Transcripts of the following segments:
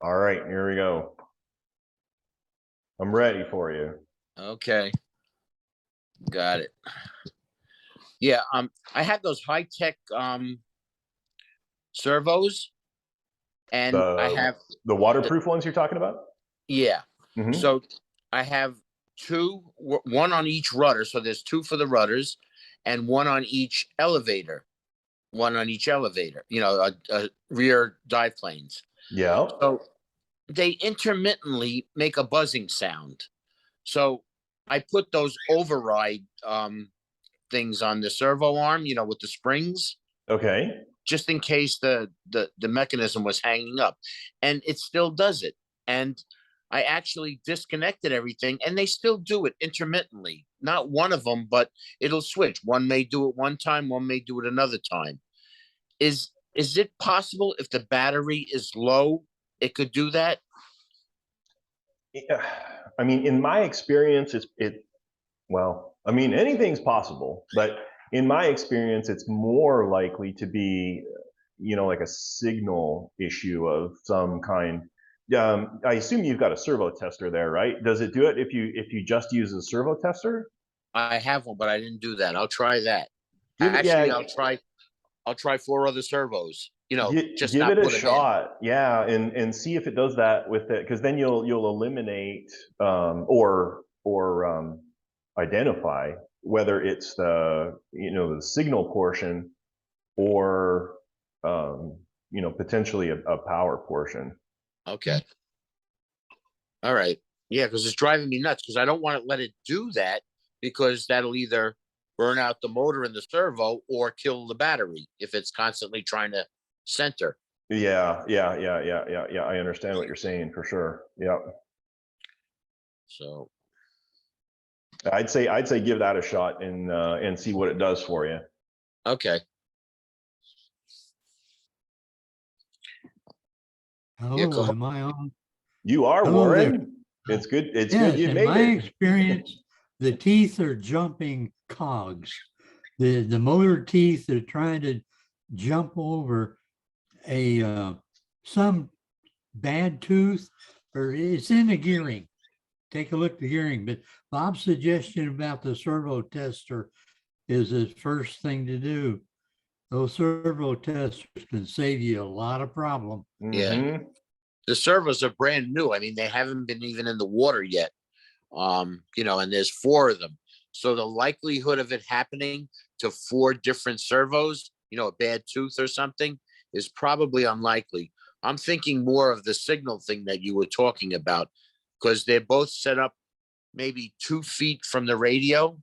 All right, here we go. I'm ready for you. Okay. Got it. Yeah, I had those high-tech servos, and I have the waterproof ones you're talking about? Yeah. Mhm. So I have one on each rudder. So there's two for the rudders and one on each elevator. Rear dive planes. Yeah. So they intermittently make a buzzing sound. So I put those override things on the servo arm, with the springs. Okay. Just in case the mechanism was hanging up, and it still does it. And I actually disconnected everything, and they still do it intermittently. Not one of them, but it'll switch. One may do it one time, one may do it another time. Is it possible if the battery is low, it could do that? Yeah. I mean, in my experience, anything's possible, but in my experience, it's more likely to be, like a signal issue of some kind. I assume you've got a servo tester there, right? Does it do it if you just use a servo tester? I have one, but I didn't do that. I'll try that. Yeah. I'll try 4 other servos. Just Give not it a put them in. shot, yeah, and see if it does that with it, because then you'll eliminate or identify whether it's the signal portion or potentially a power portion. Okay. All right. Yeah, because it's driving me nuts, because I don't want to let it do that, because that'll either burn out the motor in the servo or kill the battery if it's constantly trying to center. Yeah. I understand what you're saying for sure. Yeah. So I'd say give that a shot and see what it does for you. okay. Hello, am I on? You are. Hello, Warren. there. It's good. It's yes, good you in made my it. experience, the teeth are jumping cogs. The motor teeth are trying to jump over some bad tooth, or it's in the gearing. Take a look at the gearing. But Bob's suggestion about the servo tester is the first thing to do. Those servo testers can save you a lot of problem. Yeah. Mm-hmm. The servos are brand new. I mean, they haven't been even in the water yet. And there's 4 of them. So the likelihood of it happening to 4 different servos, a bad tooth or something, is probably unlikely. I'm thinking more of the signal thing that you were talking about, because they're both set up maybe 2 feet from the radio,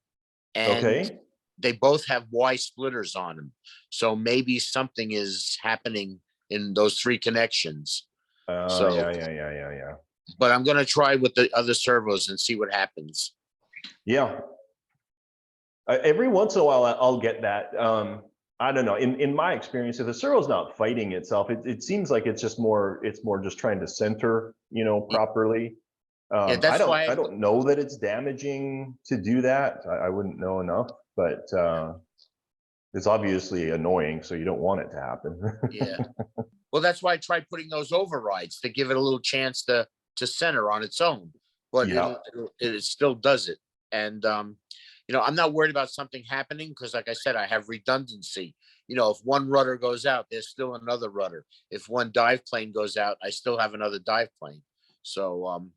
and Okay. they both have Y splitters on them. So maybe something is happening in those 3 connections. Yeah. But I'm going to try with the other servos and see what happens. Yeah. Every once in a while, I'll get that. I don't know. In my experience, if the servo's not fighting itself, it seems like it's more just trying to center, properly. Yeah, that's why I don't know that it's damaging to do that. I wouldn't know enough, but it's obviously annoying, so you don't want it to happen. Yeah. Well, that's why I tried putting those overrides to give it a little chance to center on its own, but Yeah. it still does it. And I'm not worried about something happening, because, like I said, I have redundancy. If one rudder goes out, there's still another rudder. If one dive plane goes out, I still have another dive plane. So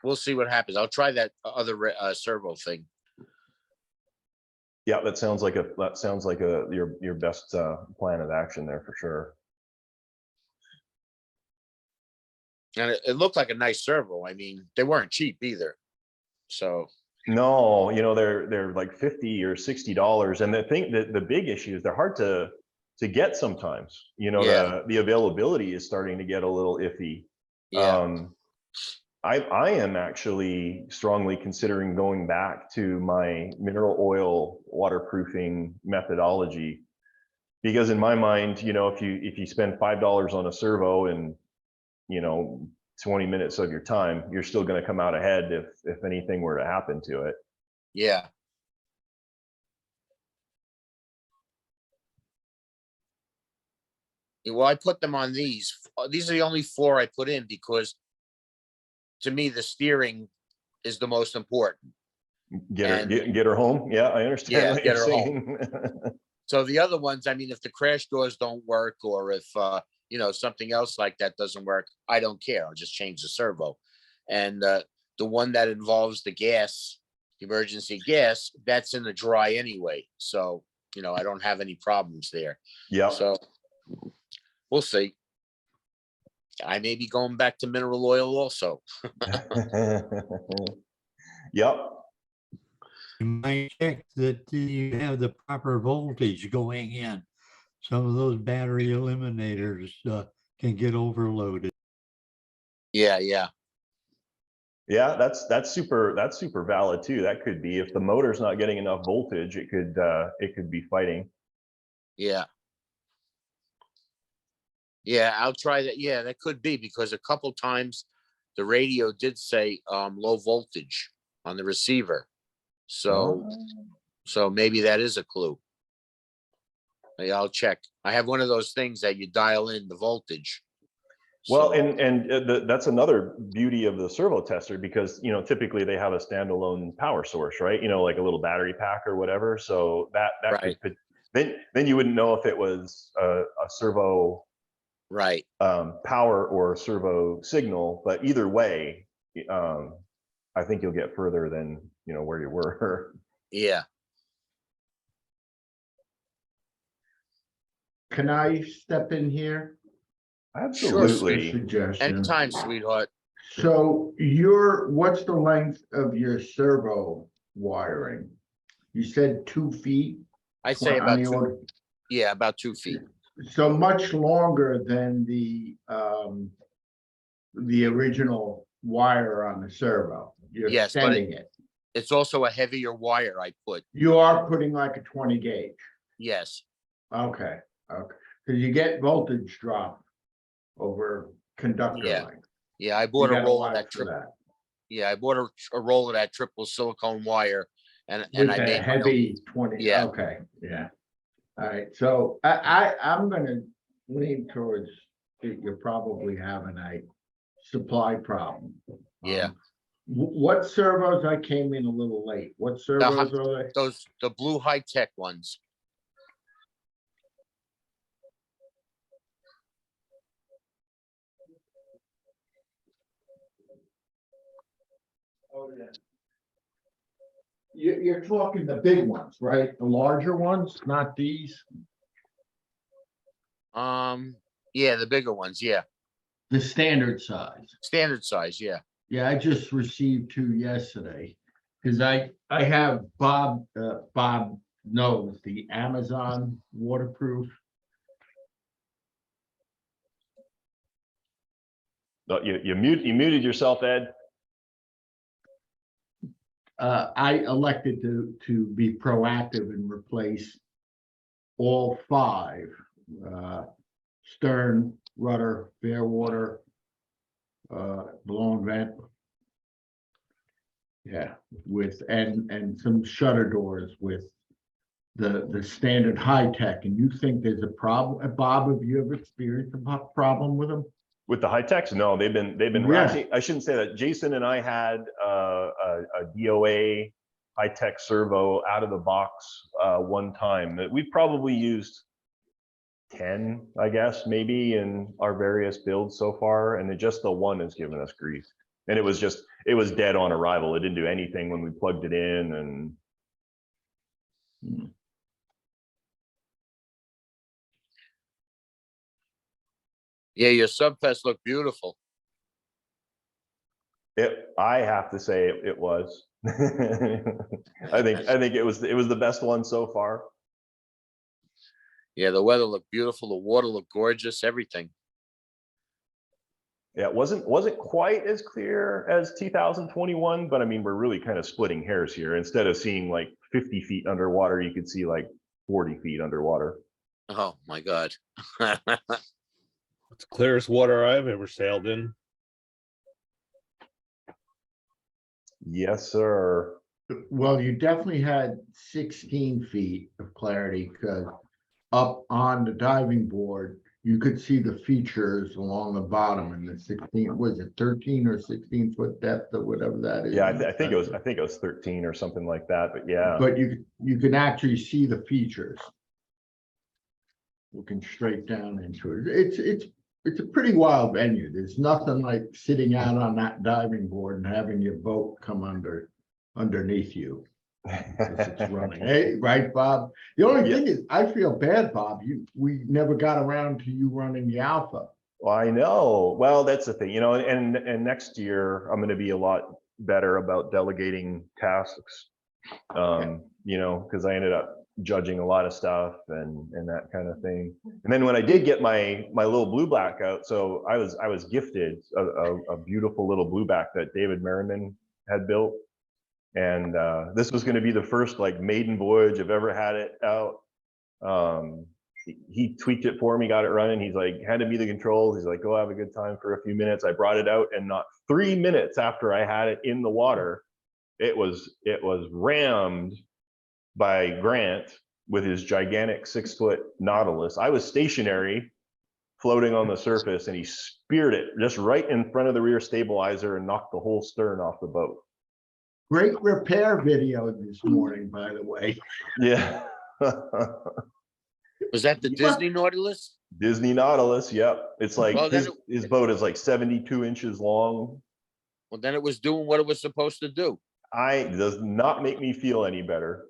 we'll see what happens. I'll try that other servo thing. Yeah, that sounds like your best plan of action there for sure. And it looked like a nice servo. I mean, they weren't cheap either. So no, they're like $50 or $60, and the big issue is they're hard to get sometimes. Yeah. The availability is starting to get a little iffy. Yeah. I am actually strongly considering going back to my mineral oil waterproofing methodology, because in my mind, if you spend $5 on a servo and 20 minutes of your time, you're still going to come out ahead if anything were to happen to it. Yeah. Well, I put them on these. These are the only 4 I put in because to me, the steering is the most important. Get her, And- get her home. Yeah, I understand Yeah, what get you're her saying. So the other ones, I mean, if the crash doors don't work or if, something else like that doesn't work, I don't care. I'll just change the servo. And the one that involves the gas, the emergency gas, that's in the dry anyway. So, I don't have any problems there. Yeah. So we'll see. I may be going back to mineral oil also. Yep. You might check that you have the proper voltage going in. Some of those battery eliminators can get overloaded. Yeah. Yeah, that's super valid too. That could be if the motor's not getting enough voltage, it could be fighting. Yeah. Yeah, I'll try that. Yeah, that could be because a couple times the radio did say low voltage on the receiver. So maybe that is a clue. Yeah, I'll check. I have one of those things that you dial in the voltage. Well, So- and that's another beauty of the servo tester because typically they have a standalone power source, right? Like a little battery pack or whatever. So that Right. could then you wouldn't know if it was a servo right. power or servo signal, but either way, I think you'll get further than where you were. Yeah. Can I step in here? Absolutely. Suggestion. Anytime, sweetheart. So what's the length of your servo wiring? You said 2 feet? I'd say on about the 2. order- Yeah, about 2 feet. So much longer than the original wire on the servo. You're Yes, but extending it. It's also a heavier wire I put. You are putting like a 20 gauge. Yes. Okay, because you get voltage drop over conductor Yeah. length. Yeah, I You bought a gotta roll of watch that for triple. that. Yeah, I bought a roll of that triple silicone wire, and With I the made my own. heavy 20, Yeah. okay, yeah. All right, so I'm gonna lean towards you're probably having a supply problem. Yeah. What servos? I came in a little late. What servos are they? The blue high tech ones. Oh, yeah. You're talking the big ones, right? The larger ones, not these? Yeah, the bigger ones. Yeah, The standard size. standard size. Yeah. Yeah, I just received 2 yesterday. Cause I have Bob knows the Amazon waterproof. No, you muted yourself, Ed. I elected to be proactive and replace all 5, stern, rudder, fair water, blown vent. Yeah, with and some shutter doors with the standard high tech. And you think there's a problem? Bob, have you ever experienced a problem with them? With the high techs, no, they've been Yeah. actually, I shouldn't say that. Jason and I had a DOA high tech servo out of the box one time that we've probably used 10, I guess, maybe in our various builds so far, and just the one has given us grief. And it was dead on arrival. It didn't do anything when we plugged it in, and Yeah, your subfest look beautiful. I have to say it was. I think it was the best one so far. Yeah, the weather looked beautiful. The water looked gorgeous. Everything. Yeah, it wasn't quite as clear as 2021, but I mean, we're really kind of splitting hairs here. Instead of seeing like 50 feet underwater, you could see like 40 feet underwater. Oh my God. It's the clearest water I've ever sailed in. Yes, sir. Well, you definitely had 16 feet of clarity because up on the diving board, you could see the features along the bottom and the 16, was it 13 or 16 foot depth or whatever that is? Yeah, I think it was 13 or something like that, but yeah. But you can actually see the features. Looking straight down into it. It's a pretty wild venue. There's nothing like sitting out on that diving board and having your boat come underneath you. It's running. Hey, right, Bob? The only thing is, I feel bad, Bob. We never got around to you running the Alpha. Well, I know. Well, that's the thing, you know, and next year I'm going to be a lot better about delegating tasks. You know, because I ended up judging a lot of stuff and that kind of thing. And then when I did get my little blue back out, so I was gifted a beautiful little blue back that David Merriman had built. And this was going to be the first like maiden voyage I've ever had it out. He tweaked it for me, got it running. He's like, handed me the controls. He's like, go have a good time for a few minutes. I brought it out, and not 3 minutes after I had it in the water, it was rammed by Grant with his gigantic 6-foot Nautilus. I was stationary, floating on the surface, and he speared it just right in front of the rear stabilizer and knocked the whole stern off the boat. Great repair video this morning, by the way. Yeah. Was that the Disney Nautilus? Disney Nautilus, yep. It's like Well, his boat is like 72 inches long. Well, then it was doing what it was supposed to do. Does not make me feel any better.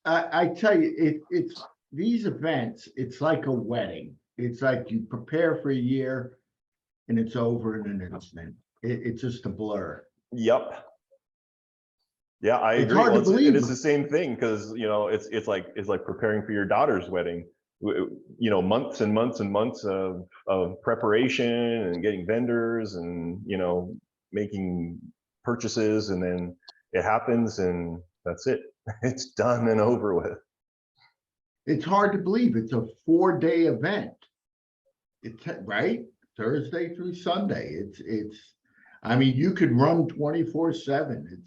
I tell you, it's these events, it's like a wedding. It's like you prepare for a year and it's over in an instant. It's just a blur. Yep. Yeah, I It's agree. hard to Well, believe. it's the same thing, because you know it's like preparing for your daughter's wedding. You know, months and months and months of preparation and getting vendors and, you know, making purchases, and then it happens and that's it. It's done and over with. It's hard to believe it's a 4-day event. It's right, Thursday through Sunday. I mean, you could run 24/7.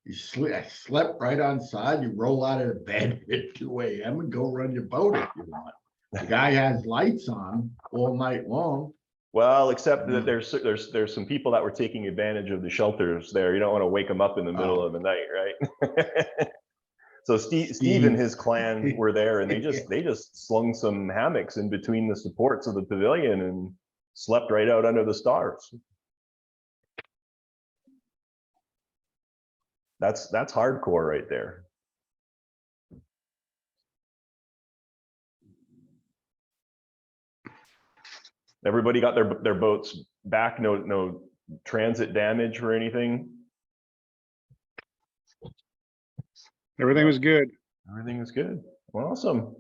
I slept right on side. You roll out of the bed at 2 a.m. and go run your boat if you want. The guy has lights on all night long. Well, except that there's some people that were taking advantage of the shelters there. You don't want to wake them up in the middle of the night, right? So Steve and his clan were there, and they just slung some hammocks in between the supports of the pavilion and slept right out under the stars. That's hardcore right there. Everybody got their boats back. No transit damage or anything. Everything was good. Everything was good. Awesome.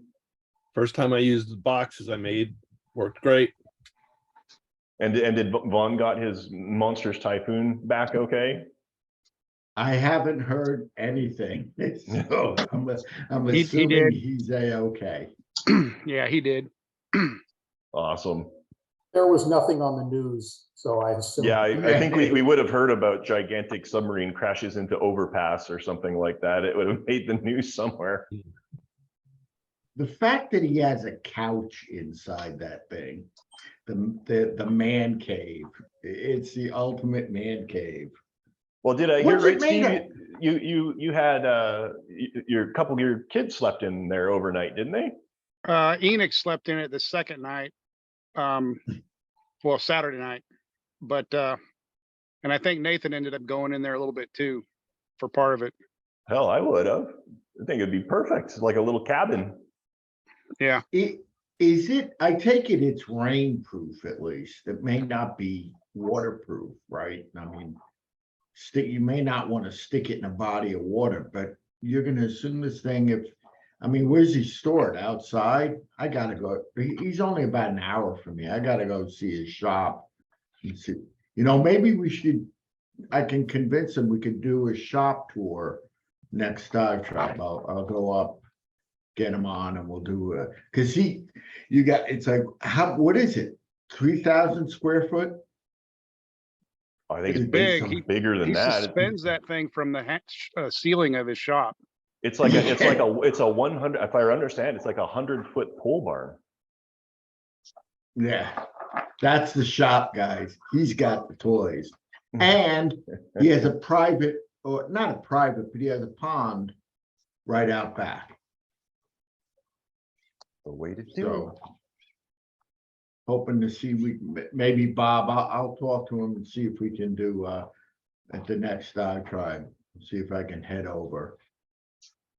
First time I used the boxes I made, worked great. And did Vaughn got his Monsters Typhoon back okay? I haven't heard anything. So I'm He assuming did. he's a-okay. Yeah, he did. Awesome. There was nothing on the news, so I assume. Yeah, I think we would have heard about gigantic submarine crashes into overpass or something like that. It would have made the news somewhere. The fact that he has a couch inside that thing, the man cave, it's the ultimate man cave. Well, did I hear What's it right, made Steve? You had your couple of your kids slept in there overnight, didn't they? Enoch slept in it the second night. Well, Saturday night, but and I think Nathan ended up going in there a little bit too for part of it. Hell, I would have. I think it'd be perfect, like a little cabin. Yeah. Is it, I take it it's rainproof at least. It may not be waterproof, right? I mean, you may not want to stick it in a body of water, but you're going to assume this thing, I mean, where's he stored? Outside? I gotta go. He's only about an hour from me. I gotta go see his shop. And see, you know, maybe I can convince him we could do a shop tour next dive trip. I'll go up, get him on, and we'll do because it's like, what is it? 3,000 square foot? I think It's it's big. bigger than He that. suspends that thing from the ceiling of his shop. It's like it's a 100, if I understand, it's like 100-foot pole barn. Yeah, that's the shop, guys. He's got the toys. And he has a private, or not a private, but he has a pond right out back. The way to do So hoping to see, maybe Bob, I'll talk to him and see if we can do at the next tribe, see if I can head over.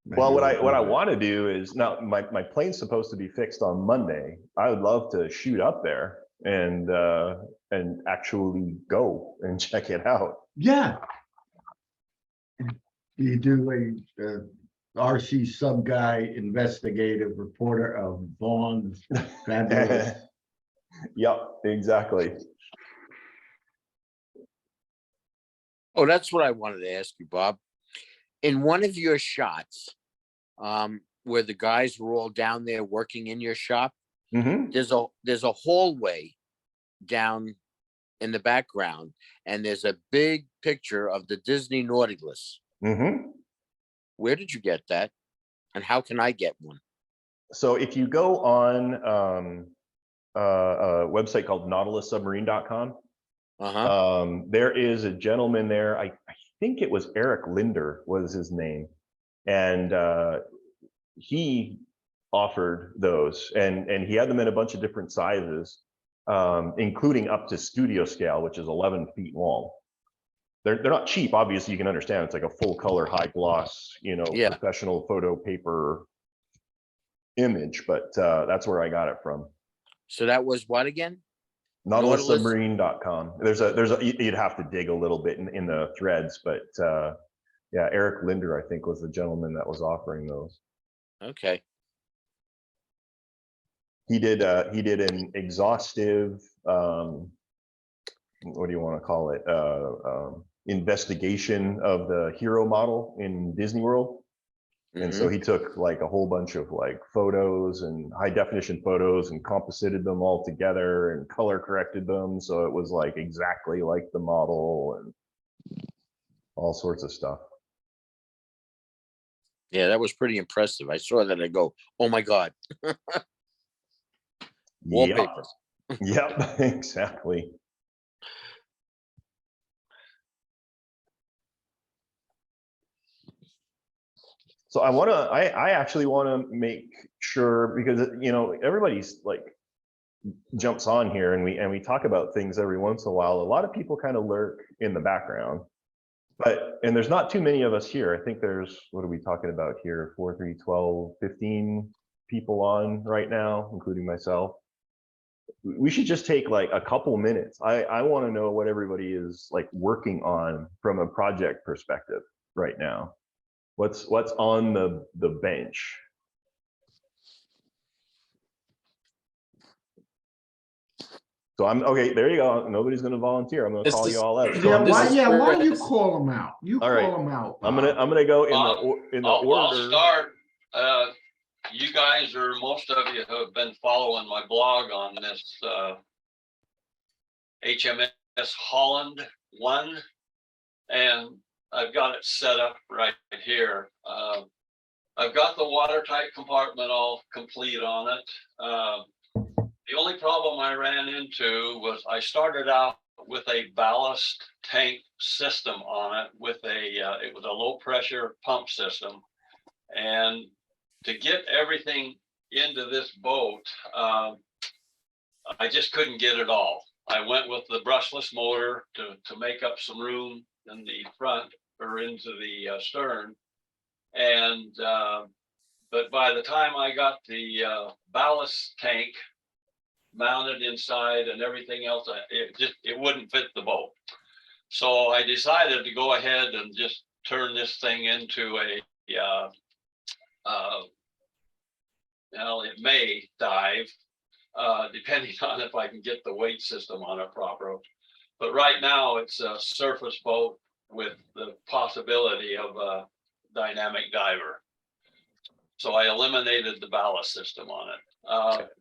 Well, Maybe what I we'll do want to do is, now my plane's supposed to be fixed on Monday. I would love to shoot up there and actually go and check it out. Yeah. You do a RCSubGuy investigative reporter of Vaughn's fabulous. Yep, exactly. Oh, that's what I wanted to ask you, Bob. In one of your shots, where the guys were all down there working in your shop, Hmm. there's a hallway down in the background, and there's a big picture of the Disney Nautilus. Hmm. Where did you get that? And how can I get one? So if you go on a website called nautilussubmarine.com, there is a gentleman there. I think it was Eric Linder was his name, and he offered those, and he had them in a bunch of different sizes, including up to studio scale, which is 11 feet long. They're not cheap, obviously. You can understand it's like a full color, high gloss, Yeah. professional photo paper image, but that's where I got it from. So that was what again? nautilussubmarine.com. There's a you'd have to dig a little bit in the threads, but yeah, Eric Linder, I think, was the gentleman that was offering those. Okay. He did an exhaustive what do you want to call it, investigation of the hero model in Disney World. And so he took like a whole bunch of like photos and high definition photos and composited them all together and color corrected them, so it was like exactly like the model and all sorts of stuff. Yeah, that was pretty impressive. I saw that. I go, oh my God. Wallpaper. Yep, exactly. So I actually want to make sure, because everybody's like jumps on here and we talk about things every once in a while. A lot of people kind of lurk in the background, and there's not too many of us here. I think there's, what are we talking about here? 4, 3, 12, 15 people on right now, including myself. We should just take like a couple minutes. I want to know what everybody is like working on from a project perspective right now. What's on the bench? So I'm okay. There you go. Nobody's going to volunteer. I'm going to call you all out. Yeah, why Chris. you call them out? You All call right. them out. I'm gonna go in the order. I'll start. You guys, or most of you, have been following my blog on this HMS Holland 1, and I've got it set up right here. I've got the watertight compartment all complete on it. The only problem I ran into was I started out with a ballast tank system on it with it was a low pressure pump system. And to get everything into this boat, I just couldn't get it all. I went with the brushless motor to make up some room in the front or into the stern. And, but by the time I got the ballast tank mounted inside and everything else, it wouldn't fit the boat. So I decided to go ahead and just turn this thing into a well, it may dive, depending on if I can get the weight system on it proper. But right now it's a surface boat with the possibility of a dynamic diver. So I eliminated the ballast system on it.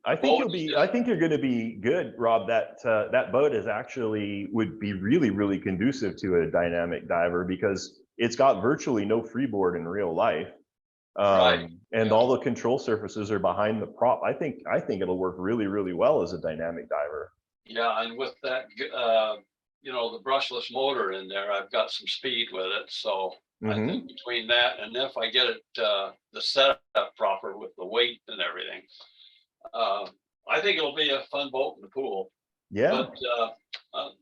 I think you're going to be good, Rob. That boat would be really, really conducive to a dynamic diver, because it's got virtually no freeboard in real life. Right. And Yeah. all the control surfaces are behind the prop. I think it'll work really, really well as a dynamic diver. Yeah, and with that, you know, the brushless motor in there, I've got some speed with it. So I Mhm. think between that and if I get it, the setup proper with the weight and everything, I think it'll be a fun boat in the pool. Yeah. But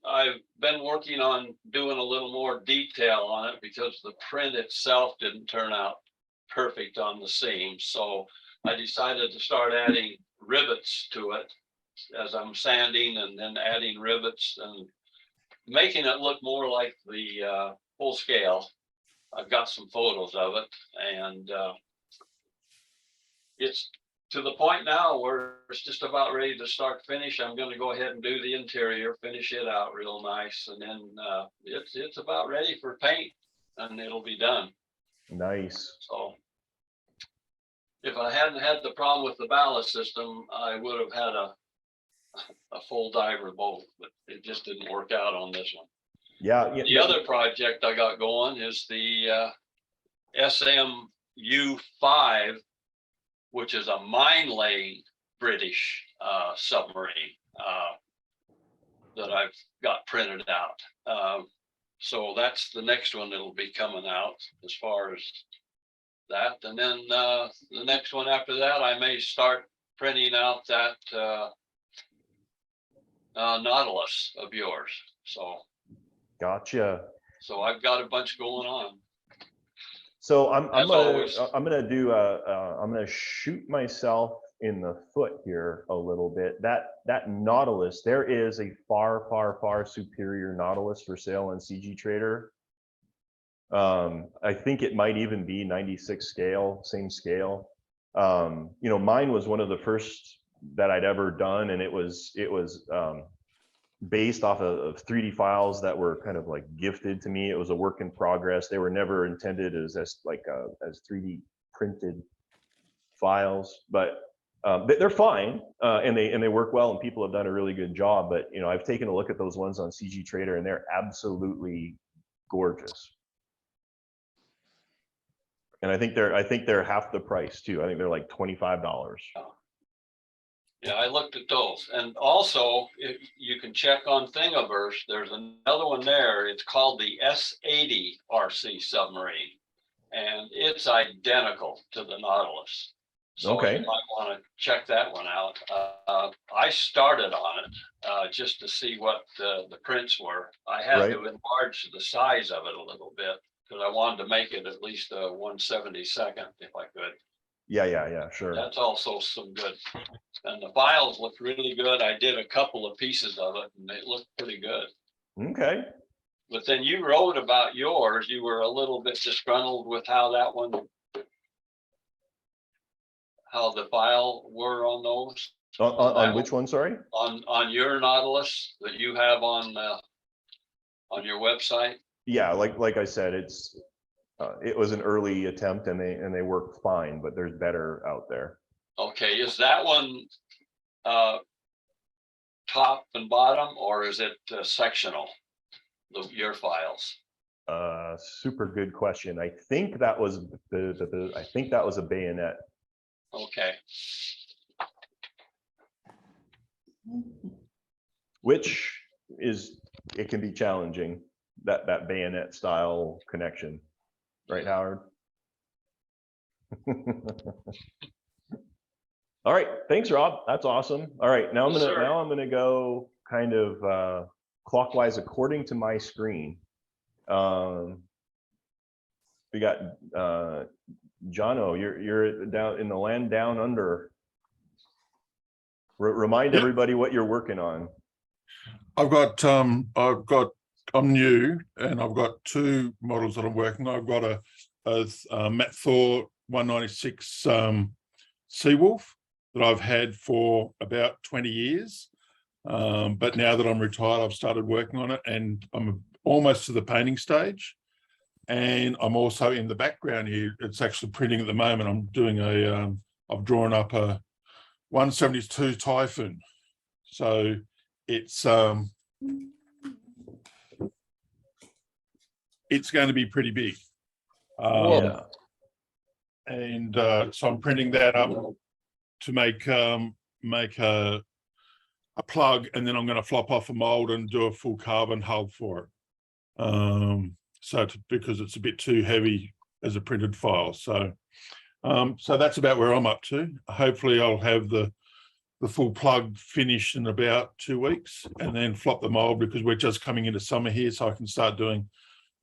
I've been working on doing a little more detail on it because the print itself didn't turn out perfect on the seam. So I decided to start adding rivets to it as I'm sanding, and then adding rivets and making it look more like the full scale. I've got some photos of it, and it's to the point now where it's just about ready to start finish. I'm going to go ahead and do the interior, finish it out real nice, and then it's about ready for paint, and it'll be done. Nice. So if I hadn't had the problem with the ballast system, I would have had a full diver boat, but it just didn't work out on this one. Yeah. The other project I got going is the SMU-5, which is a mine-laying British submarine that I've got printed out. So that's the next one that'll be coming out as far as that. And then the next one after that, I may start printing out that Nautilus of yours. So Gotcha. I've got a bunch going on. So I'm As always. gonna shoot myself in the foot here a little bit. That Nautilus, there is a far superior Nautilus for sale on CG Trader. I think it might even be 96 scale, same scale. You know, mine was one of the first that I'd ever done, and it was based off of 3D files that were kind of like gifted to me. It was a work in progress. They were never intended as 3D printed files, but they're fine, and they work well, and people have done a really good job. But you know, I've taken a look at those ones on CG Trader, and they're absolutely gorgeous. And I think they're half the price too. I think they're like $25. Yeah, I looked at those. And also, if you can check on Thingiverse, there's another one there. It's called the S80 RC submarine, and it's identical to the Nautilus. So Okay. you might want to check that one out. I started on it just to see what the prints were. I had Right. to enlarge the size of it a little bit because I wanted to make it at least a 1/72 if I could. Yeah, sure. That's also some good. And the files looked really good. I did a couple of pieces of it and they looked pretty good. Okay. But then you wrote about yours. You were a little bit disgruntled with how that one, how the file were on those. On which one, sorry? On your Nautilus that you have on your website. Yeah, like I said, it was an early attempt, and they worked fine, but there's better out there. Okay, is that one top and bottom, or is it sectional? Your files. Super good question. I think that was I think that was a bayonet. Okay. Which it can be challenging, that bayonet style connection, right, Howard? All right, thanks, Rob. That's awesome. All right, now I'm gonna go kind of clockwise according to my screen. We got Jono. You're down in the land down under. Remind everybody what you're working on. I'm new, and I've got two models that I'm working on. I've got a Matt Thor 196 Seawolf that I've had for about 20 years. But now that I'm retired, I've started working on it, and I'm almost to the painting stage. And I'm also in the background here. It's actually printing at the moment. I'm doing I've drawn up a 172 Typhoon. So it's going to be pretty big. Yeah. and so I'm printing that up to make a plug, and then I'm going to flop off a mold and do a full carbon hull for it. Because it's a bit too heavy as a printed file. So that's about where I'm up to. Hopefully I'll have the full plug finished in about 2 weeks, and then flop the mold, because we're just coming into summer here, so I can start doing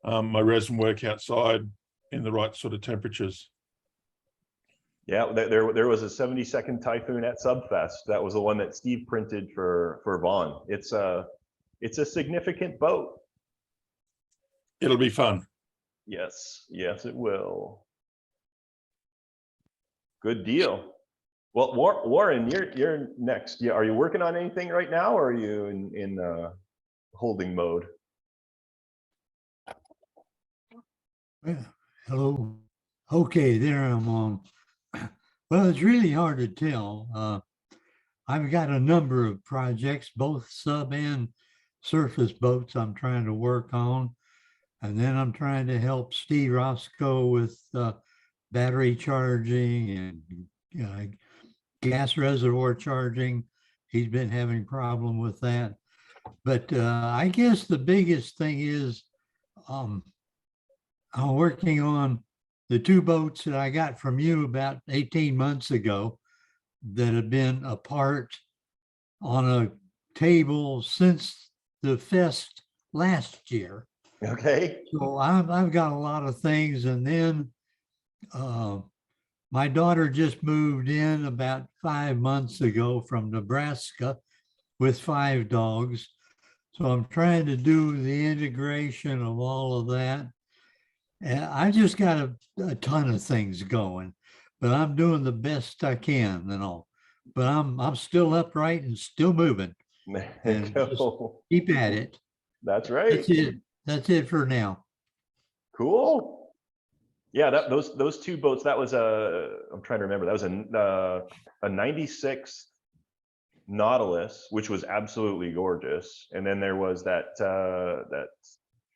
my resin work outside in the right sort of temperatures. Yeah, there was a 72nd Typhoon at Subfest. That was the one that Steve printed for Vaughn. It's a significant boat. It'll be fun. Yes, it will. Good deal. Well, Warren, you're next. Yeah, are you working on anything right now, or are you in holding mode? Well, hello. Okay, there I'm on. Well, it's really hard to tell. I've got a number of projects, both sub and surface boats I'm trying to work on. And then I'm trying to help Steve Roscoe with battery charging and gas reservoir charging. He's been having problem with that. But I guess the biggest thing is I'm working on the 2 boats that I got from you about 18 months ago that have been apart on a table since the fest last year. Okay. So I've got a lot of things, and then my daughter just moved in about 5 months ago from Nebraska with 5 dogs. So I'm trying to do the integration of all of that. And I just got a ton of things going, but I'm doing the best I can and all. But I'm still upright and still moving. And just keep at it. That's right. That's it for now. Cool. Yeah, those 2 boats, that was I'm trying to remember, that was a 96 Nautilus, which was absolutely gorgeous. And then there was that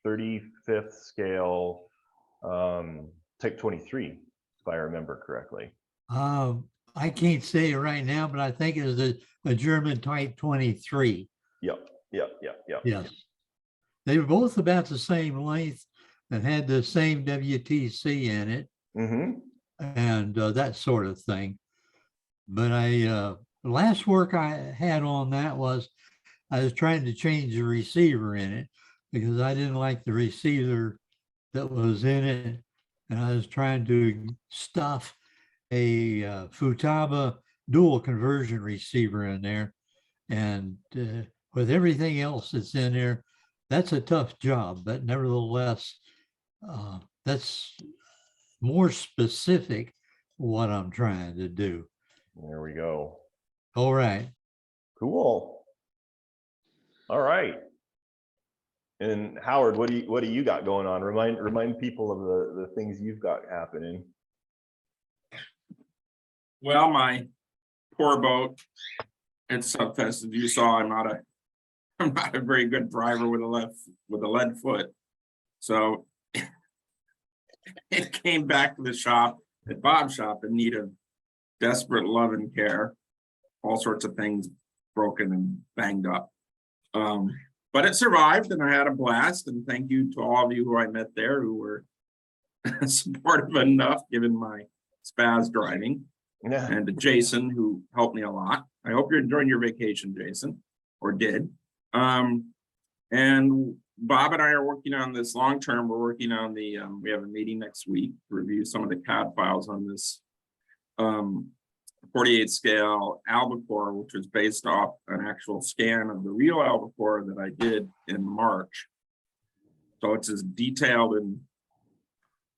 35th scale Type 23, if I remember correctly. I can't say it right now, but I think it was a German Type 23. Yep. Yes. They were both about the same length and had the same WTC in it. Mm-hmm. And that sort of thing. But the last work I had on that was I was trying to change the receiver in it because I didn't like the receiver that was in it. And I was trying to stuff a Futaba dual conversion receiver in there. And with everything else that's in there, that's a tough job, but nevertheless, that's more specific what I'm trying to do. There we go. All right. Cool. All right. And Howard, what do you got going on? Remind people of the things you've got happening. Well, my poor boat at Subfest, as you saw, I'm not a very good driver with a lead foot. So it came back to the shop at Bob's shop in need of desperate love and care. All sorts of things broken and banged up. But it survived and I had a blast. And thank you to all of you who I met there who were supportive enough given my spaz driving. Yeah. And to Jason, who helped me a lot. I hope you're enjoying your vacation, Jason, or did. And Bob and I are working on this long term. We're working on the, we have a meeting next week to review some of the CAD files on this 48 scale albacore, which was based off an actual scan of the real albacore that I did in March. So it's as detailed and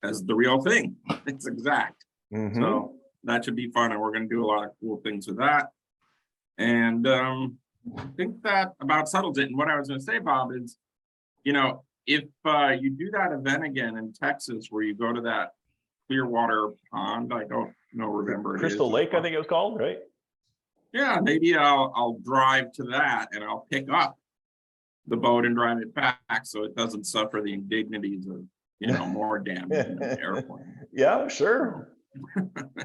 as the real thing. It's exact. Mm-hmm. So that should be fun, and we're going to do a lot of cool things with that. And I think that about settles it. And what I was going to say, Bob, is, you know, if you do that event again in Texas, where you go to that Clearwater Pond, I don't know, remember Crystal Lake, I think it was called, right? Yeah, maybe I'll drive to that and I'll pick up the boat and drive it back so it doesn't suffer the indignities of, you know, more damage in the airplane. Yeah, sure.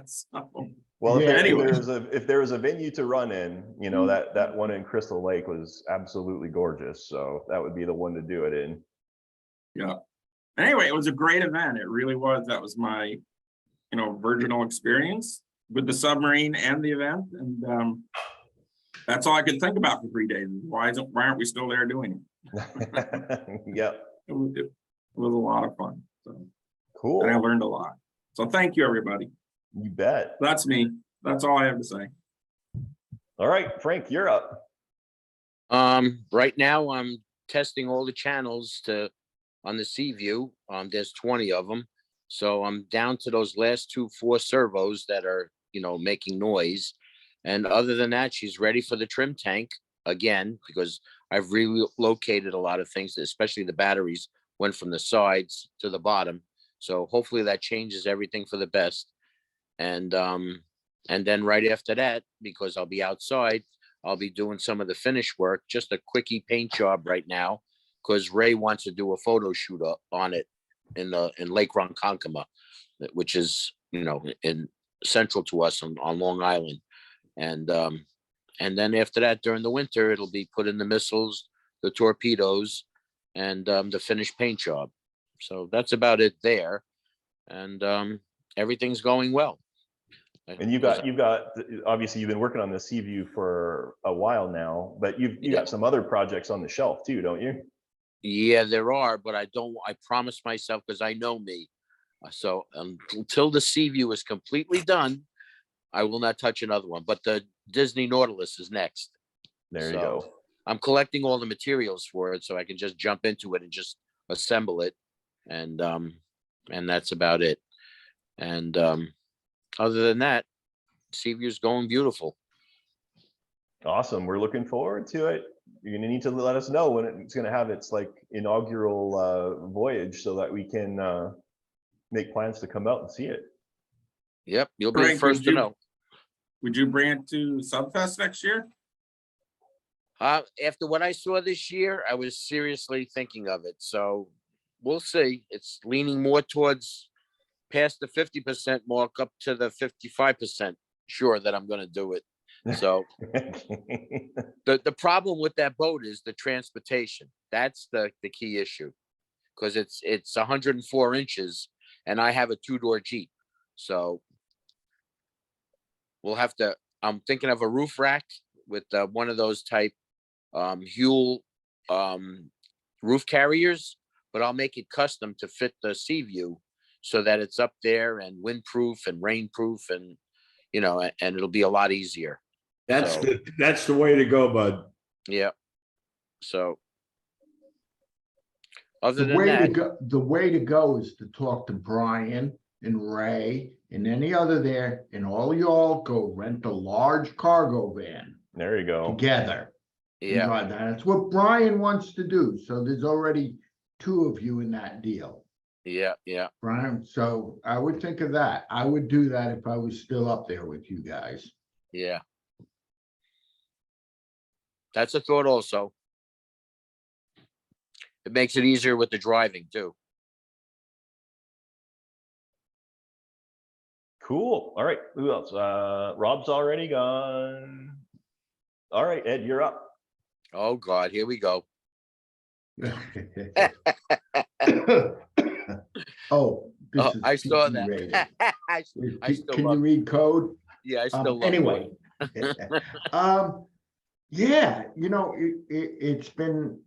So, Well, if Yeah, anyway. if there was a venue to run in, you know, that one in Crystal Lake was absolutely gorgeous. So that would be the one to do it in. Yeah. Anyway, it was a great event. It really was. That was my, virginal experience with the submarine and the event. And that's all I could think about for 3 days. Why aren't we still there doing it? Yep. It was a lot of fun. So, Cool. and I learned a lot. So thank you, everybody. You bet. That's me. That's all I have to say. All right, Frank, you're up. Right now I'm testing all the channels on the Sea View. There's 20 of them. So I'm down to those last 4 servos that are, making noise. And other than that, she's ready for the trim tank again, because I've relocated a lot of things, especially the batteries went from the sides to the bottom. So hopefully that changes everything for the best. And then right after that, because I'll be outside, I'll be doing some of the finish work, just a quickie paint job right now, because Ray wants to do a photo shoot on it in Lake Ronkonkoma, which is, in central to us on Long Island. And then after that, during the winter, it'll be put in the missiles, the torpedoes, and the finished paint job. So that's about it there. And everything's going well. And you've got obviously you've been working on the Sea View for a while now, but you got some other projects on the shelf too, don't you? Yeah, there are, but I promised myself, because I know me. So until the Sea View is completely done, I will not touch another one. But the Disney Nautilus is next. There you go. I'm collecting all the materials for it, so I can just jump into it and just assemble it. And that's about it. And other than that, Sea View is going beautiful. Awesome. We're looking forward to it. You're going to need to let us know when it's going to have its inaugural voyage, so that we can make plans to come out and see it. Yep, you'll be the Frank, first to know. Would you bring it to Subfest next year? After what I saw this year, I was seriously thinking of it. So we'll see. It's leaning more towards past the 50% mark up to the 55% sure that I'm going to do it. So the problem with that boat is the transportation. That's the key issue, because it's 104 inches and I have a 2-door Jeep. So we'll have to, I'm thinking of a roof rack with one of those type Huel roof carriers, but I'll make it custom to fit the Sea View, so that it's up there and windproof and rainproof, and and it'll be a lot easier. That's the way to go, bud. Yeah. So other than that, the way to go is to talk to Brian and Ray and any other there, and all y'all go rent a large cargo van. There you go. Together. yeah, That's what Brian wants to do. So there's already 2 of you in that deal. yeah, Brian, so I would think of that. I would do that if I was still up there with you guys. yeah. That's a thought also. It makes it easier with the driving too. Cool. All right. Who else? Rob's already gone. All right, Ed, you're up. Oh God, here we go. Oh, this is I saw PG that. rated. I still Can love you read code? Yeah, I still love Anyway. it. Yeah, it's been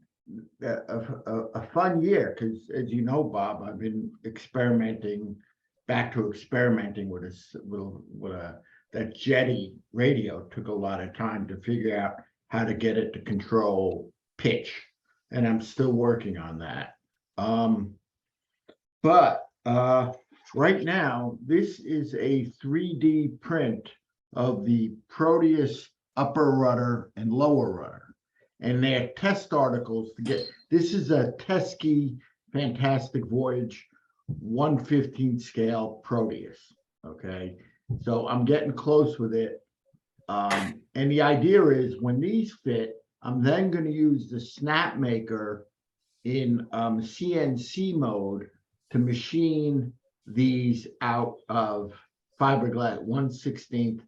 a fun year, because as you know, Bob, I've been back to experimenting with that Jetty radio. Took a lot of time to figure out how to get it to control pitch, and I'm still working on that. But right now, this is a 3D print of the Proteus upper rudder and lower rudder, and they're test articles to get. This is a Teskey Fantastic Voyage 1/15 scale Proteus. Okay, so I'm getting close with it, and the idea is when these fit, I'm then going to use the snap maker in CNC mode to machine these out of fiberglass, 1/16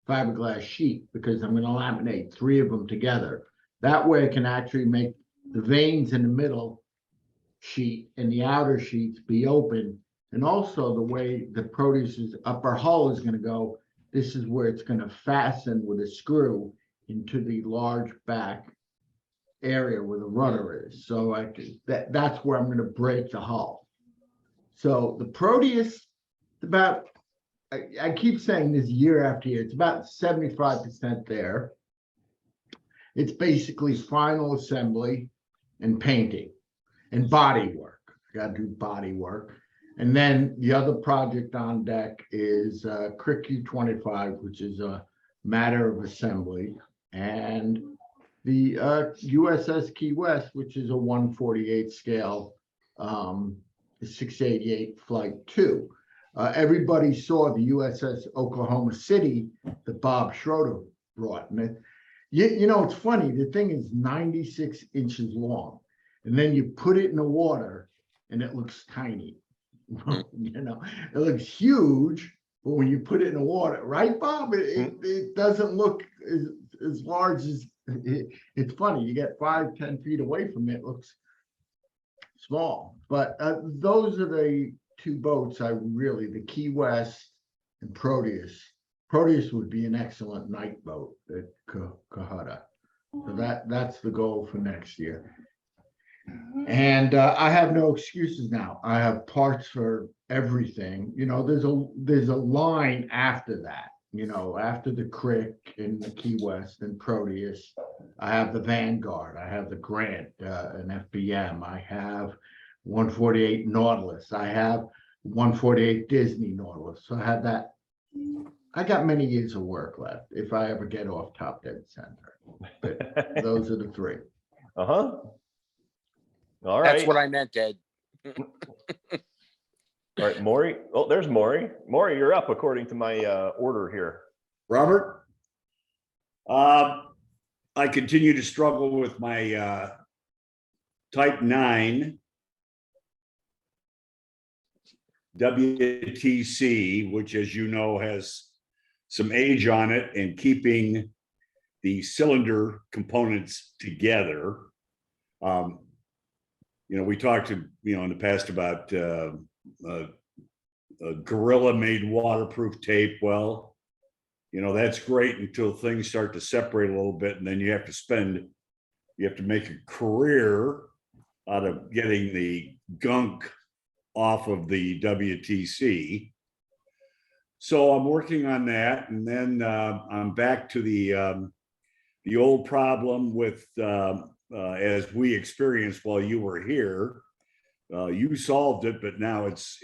fiberglass sheet, because I'm gonna laminate 3 of them together. That way I can actually make the veins in the middle sheet and the outer sheets be open. And also the way the produce's upper hull is gonna go, this is where it's gonna fasten with a screw into the large back area where the rudder is. So that's where I'm gonna break the hull. So the Proteus, about, I keep saying this year after year, it's about 75% there. It's basically final assembly and painting and body work. Got to do body work. And then the other project on deck is Crick U-25, which is a matter of assembly, and the USS Key West, which is a 1/48 scale 688 Flight 2. Everybody saw the USS Oklahoma City that Bob Schroeder brought. And you know, it's funny, the thing is 96 inches long. And then you put it in the water and it looks tiny. You know, it looks huge, but when you put it in the water, right, Bob? It doesn't look as large as it's funny. You get 5-10 feet away from it, it looks small. But those are the 2 boats the Key West and Proteus. Proteus would be an excellent night boat at Cohutta. So that's the goal for next year. And I have no excuses now. I have parts for everything. You know, there's a line after that. You know, after the Crick and the Key West and Proteus, I have the Vanguard. I have the Grant, an FBM. I have 148 Nautilus. I have 148 Disney Nautilus. So I have that. I got many years of work left if I ever get off top dead center. But those are the 3. All right. That's what I meant, Ed. All right, Maury. Oh, there's Maury. Maury, you're up according to my order here. Robert, I continue to struggle with my Type 9 WTC, which, as you know, has some age on it, and keeping the cylinder components together. You know, we talked to, in the past about Gorilla made waterproof tape. Well, that's great until things start to separate a little bit, and then you have to make a career out of getting the gunk off of the WTC. So I'm working on that, and then I'm back to the old problem with as we experienced while you were here. You solved it, but now it's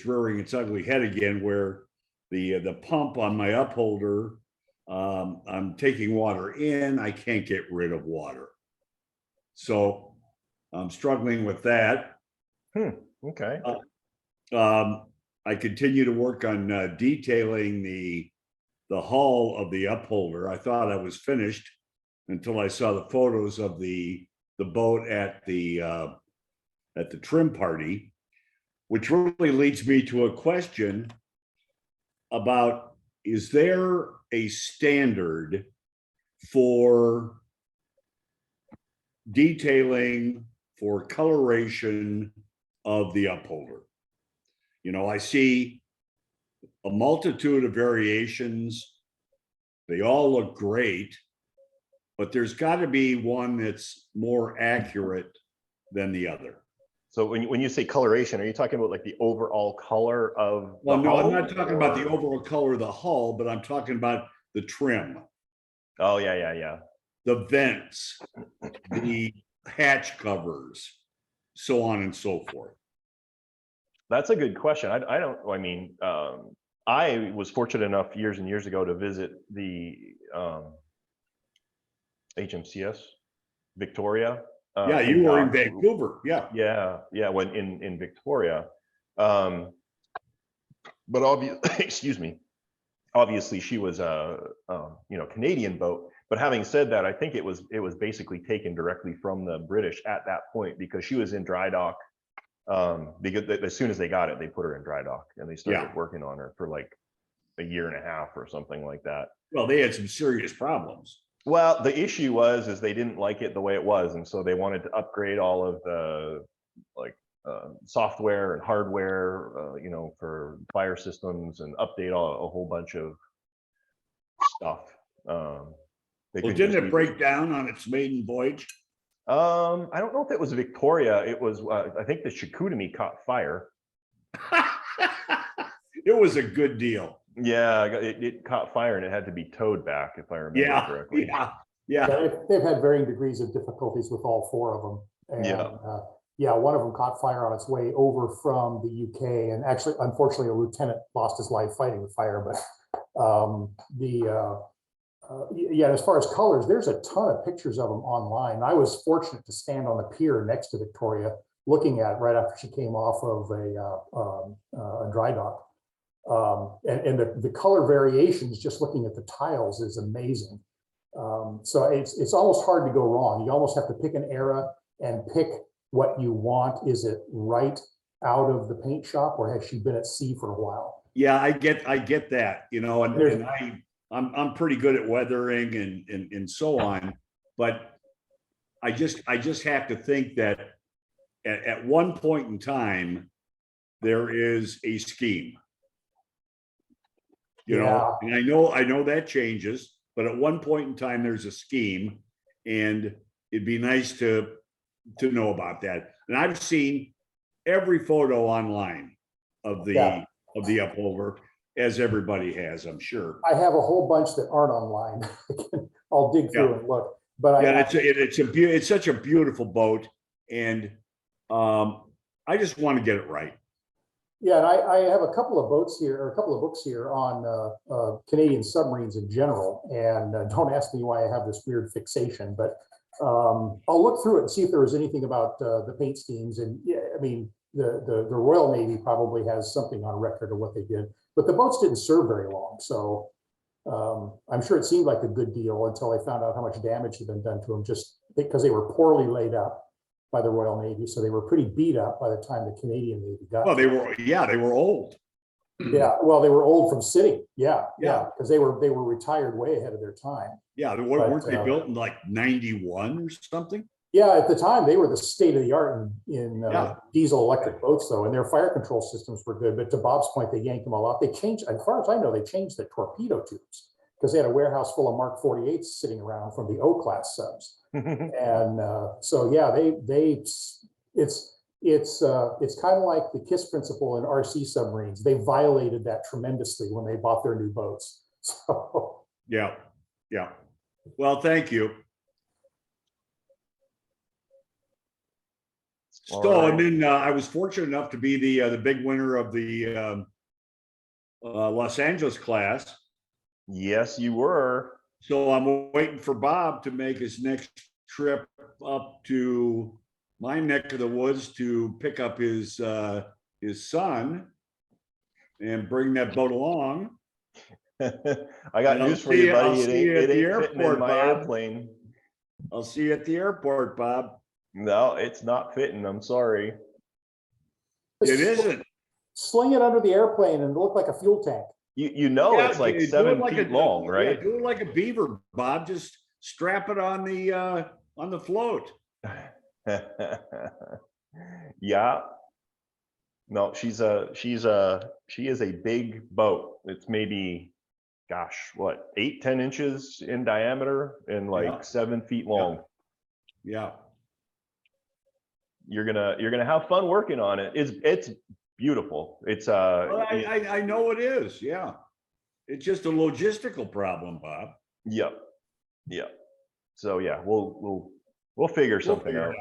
rearing its ugly head again, where the pump on my upholder, I'm taking water in, I can't get rid of water. So I'm struggling with that. Okay. I continue to work on detailing the hull of the upholder. I thought I was finished until I saw the photos of the boat at the trim party, which really leads me to a question about, is there a standard for detailing, for coloration of the upholder? I see a multitude of variations. They all look great, but there's got to be one that's more accurate than the other. So when you say coloration, are you talking about like the overall color of the Well, no, hull? I'm not talking about the overall color of the hull, but I'm talking about the trim. Oh, yeah. The vents, the hatch covers, so on and so forth. That's a good question. I was fortunate enough years and years ago to visit the HMCS Victoria. Yeah, you were in Vancouver. Yeah. When in Victoria, but excuse me. Obviously, she was a Canadian boat. But having said that, I think it was basically taken directly from the British at that point, because she was in dry dock Because as soon as they got it, they put her in dry dock and they started working on her for like a year and a half or something like that. Well, they had some serious problems. Well, the issue is they didn't like it the way it was, and so they wanted to upgrade all of the software and hardware, for fire systems, and update a whole bunch of stuff. Well, didn't it break down on its maiden voyage? I don't know if it was Victoria. It was, I think the Chicoutimi caught fire. It was a good deal. Yeah, it caught fire and it had to be towed back, if I remember correctly. Yeah, they've had varying degrees of difficulties with all four of them. And, one of them caught fire on its way over from the UK, and actually, unfortunately, a lieutenant lost his life fighting the fire. But as far as colors, there's a ton of pictures of them online. I was fortunate to stand on the pier next to Victoria, looking at it right after she came off of a dry dock. And the color variations, just looking at the tiles, is amazing. So it's almost hard to go wrong. You almost have to pick an era and pick what you want. Is it right out of the paint shop, or has she been at sea for a while? Yeah, I get that, and I'm pretty good at weathering and so on, but I just have to think that at one point in time there is a scheme. And I know that changes, but at one point in time there's a scheme, and it'd be nice to know about that. And I've seen every photo online of the upover, as everybody has, I'm sure. I have a whole bunch that aren't online. I'll dig through and look. But it's such a beautiful boat, and I just want to get it right. Yeah, and I have a couple of boats here, or a couple of books here on Canadian submarines in general. And don't ask me why I have this weird fixation, but I'll look through it and see if there was anything about the paint schemes. And yeah, I mean, the Royal Navy probably has something on record of what they did, but the boats didn't serve very long. So I'm sure it seemed like a good deal until I found out how much damage had been done to them, just because they were poorly laid up by the Royal Navy. So they were pretty beat up by the time the Canadian Navy got there. They were old. Yeah, well, they were old from sitting. Yeah, because they were retired way ahead of their time. Yeah, weren't they built in like 91 or something? Yeah, at the time they were the state of the art in diesel electric boats, though, and their fire control systems were good. But to Bob's point, they yanked them all out. They changed, as far as I know, they changed the torpedo tubes, because they had a warehouse full of Mark 48s sitting around from the O-class subs. And so yeah, it's kind of like the KISS principle in RC submarines. They violated that tremendously when they bought their new boats. So yeah. Well, thank you. And then I was fortunate enough to be the big winner of the Los Angeles class. Yes, you were. So I'm waiting for Bob to make his next trip up to my neck of the woods to pick up his son and bring that boat along. I got news for you, buddy. It ain't fitting in my airplane. I'll see you at the airport, Bob. No, it's not fitting. I'm sorry. It isn't. Sling it under the airplane and look like a fuel tank. It's like 7 feet long, right? Yeah, do it like a beaver, Bob. Just strap it on the float. Yeah. No, she is a big boat. It's maybe, gosh, what, 8-10 inches in diameter and like 7 feet long. Yeah. You're gonna have fun working on it. It's beautiful. It's I know it is. Yeah. It's just a logistical problem, Bob. Yep. So yeah, we'll figure something out.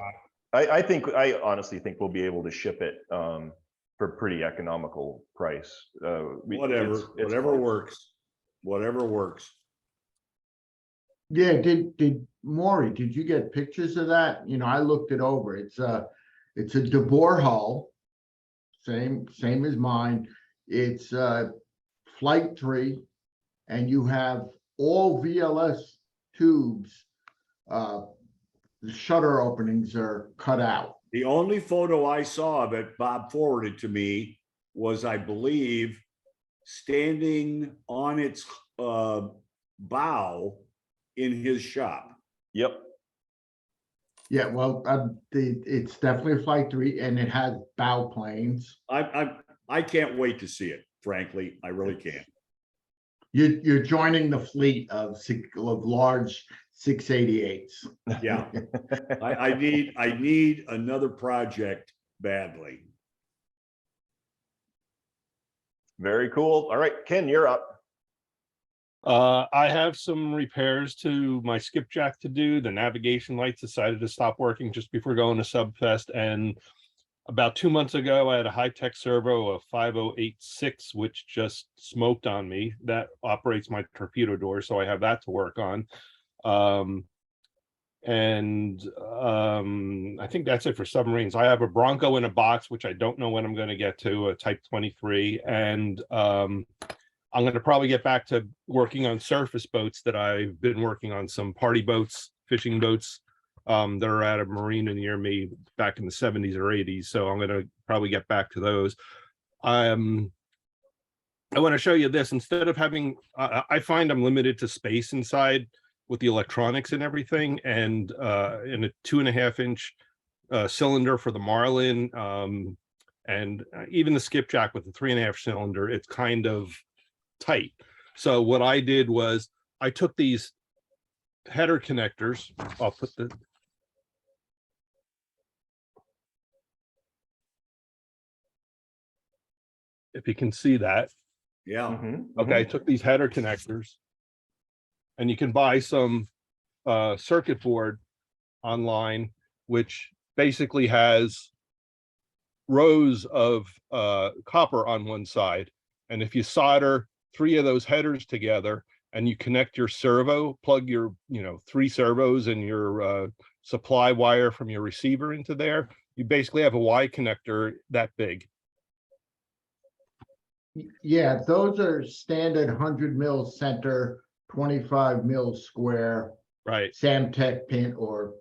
I honestly think we'll be able to ship it for pretty economical price. Whatever works. Yeah, did Maury, did you get pictures of that? I looked it over. It's a De Boer hull, same as mine. It's Flight 3, and you have all VLS tubes. The shutter openings are cut out. The only photo I saw of it, Bob forwarded to me, was, I believe, standing on its bow in his shop. Yep. Yeah, well, it's definitely a Flight 3 and it has bow planes. I can't wait to see it, frankly. I really can't. You're joining the fleet of large 688s. Yeah. I need another project badly. Very cool. All right, Ken, you're up. I have some repairs to my skipjack to do. The navigation lights decided to stop working just before going to Subfest. And about 2 months ago, I had a high-tech servo, a 5086, which just smoked on me. That operates my torpedo door, so I have that to work on. I think that's it for submarines. I have a Bronco in a box, which I don't know when I'm going to get to, a Type 23. And I'm going to probably get back to working on surface boats that I've been working on, some party boats, fishing boats that are at a marina near me back in the 70s or 80s. So I'm going to probably get back to those. I want to show you this. Instead of having, I find I'm limited to space inside with the electronics and everything, and in a 2.5-inch cylinder for the Marlin, and even the skipjack with the 3.5 cylinder, it's kind of tight. So what I did was I took these header connectors. I'll put the if you can see that. Yeah. Okay, I took these header connectors, and you can buy some circuit board online, which basically has rows of copper on one side. And if you solder 3 of those headers together and you connect your servo, plug your 3 servos and your supply wire from your receiver into there, you basically have a Y connector that big. Yeah, those are standard 100 mil center, 25 mil square, Right. Samtech pin or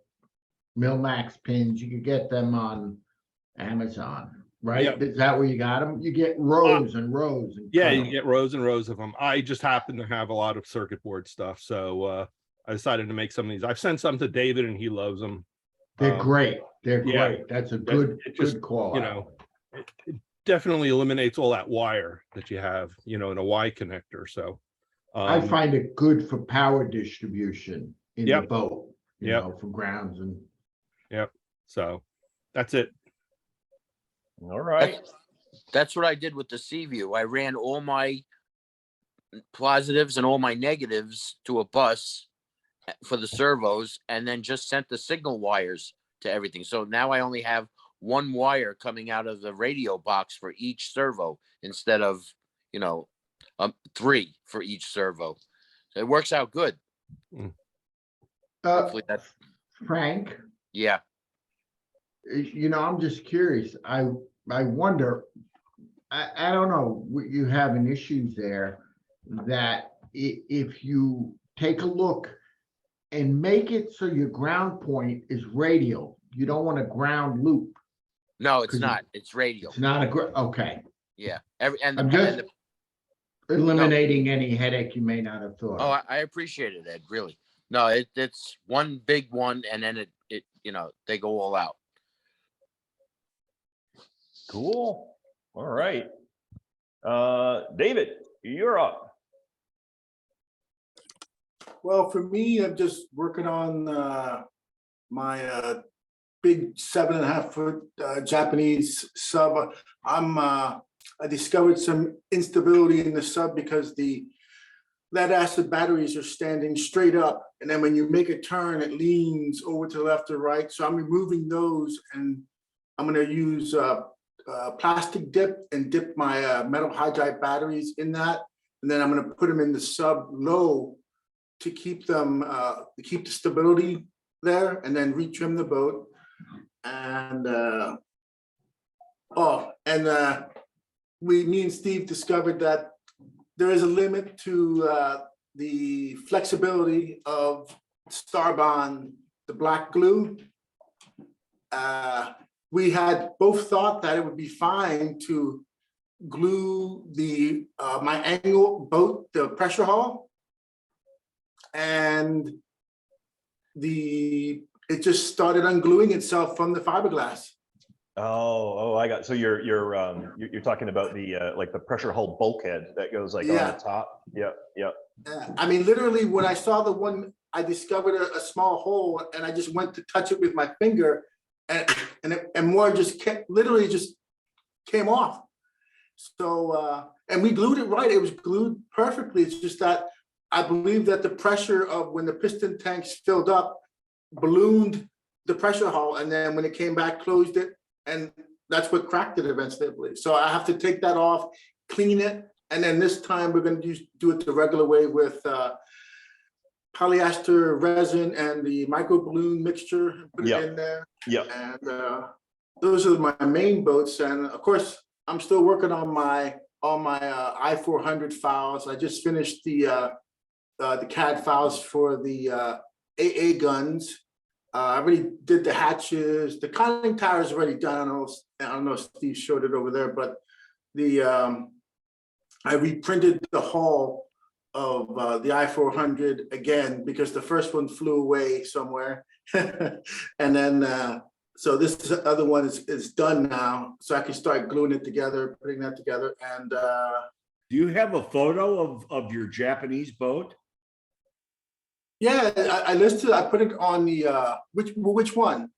Milmax pins. You could get them on Amazon, right? Yep. Is that where you got them? You get rows and rows. And Yeah, cut you 'em. get rows and rows of them. I just happen to have a lot of circuit board stuff, so I decided to make some of these. I've sent some to David, and he loves them. They're great. They're yeah, great. That's a good, it just, good call. it definitely eliminates all that wire that you have, in a Y connector. So I find it good for power distribution in the boat, you Yep. know, for grounds and. Yep. So that's it. All right. That's what I did with the Seaview. I ran all my positives and all my negatives to a bus for the servos, and then just sent the signal wires to everything. So now I only have 1 wire coming out of the radio box for each servo instead of 3 for each servo. So it works out good. Hopefully that. Frank, Yeah. I'm just curious. I wonder, I don't know, you having issues there that if you take a look and make it so your ground point is radial, you don't want a ground loop. No, it's not. It's radial. It's not okay. Yeah. I'm just eliminating any headache you may not have thought. Oh, I appreciate it, Ed. Really. No, it's one big one, and then it they go all out. Cool. All right. David, you're up. Well, for me, I'm just working on my big 7.5 foot Japanese sub. I discovered some instability in the sub because the lead acid batteries are standing straight up, and then when you make a turn, it leans over to the left or right. So I'm removing those, and I'm going to use plastic dip and dip my metal hydride batteries in that, and then I'm going to put them in the sub low to keep them keep the stability there, and then retrim the boat. And me and Steve discovered that there is a limit to the flexibility of Starbond, the black glue. we had both thought that it would be fine to glue the my angle boat, the pressure hull, and it just started ungluing itself from the fiberglass. Oh, I got, so you're talking about the like the pressure hull bulkhead that goes like on Yeah. the top. Yep. I mean, literally, when I saw the one, I discovered a small hole, and I just went to touch it with my finger, and more just literally just came off. So and we glued it right. It was glued perfectly. It's just that I believe that the pressure of when the piston tanks filled up ballooned the pressure hull, and then when it came back, closed it, and that's what cracked it eventually, I believe. So I have to take that off, clean it, and then this time we're going to do it the regular way with polyester resin and the micro balloon mixture. Put it in there. Yeah. And those are my main boats, and of course I'm still working on my I-400 files. I just finished the CAD files for the AA guns. I already did the hatches. The conning tower is already done. I don't know if Steve showed it over there, but I reprinted the hull of the I-400 again because the first one flew away somewhere, and then so this other one is done now, so I can start gluing it together, putting that together. And Do you have a photo of your Japanese boat? yeah, I listed. I put it on the which one?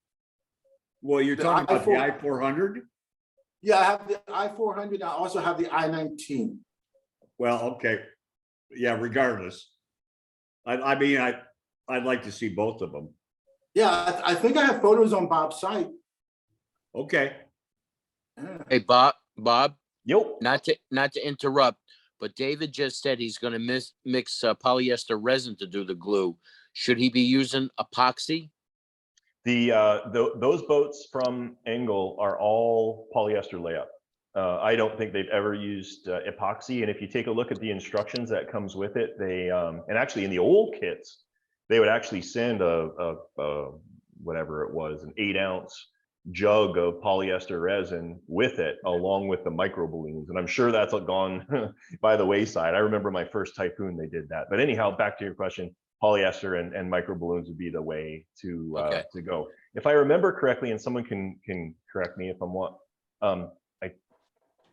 Well, you're The talking about the I-400. I-400? Yeah, I have the I-400. I also have the I-19. Well, okay. Yeah, regardless. I mean, I'd like to see both of them. Yeah, I think I have photos on Bob's site. Okay. Yeah. Hey, Bob, Yep. not to interrupt, but David just said he's going to mix polyester resin to do the glue. Should he be using epoxy? Those boats from Engel are all polyester layup. I don't think they've ever used epoxy. And if you take a look at the instructions that comes with it, they and actually in the old kits, they would actually send a whatever it was, an 8-ounce jug of polyester resin with it, along with the micro balloons. And I'm sure that's gone by the wayside. I remember my first Typhoon, they did that. But anyhow, back to your question, polyester and micro balloons would be the way to go. If I remember correctly, and someone can correct me if I'm wrong,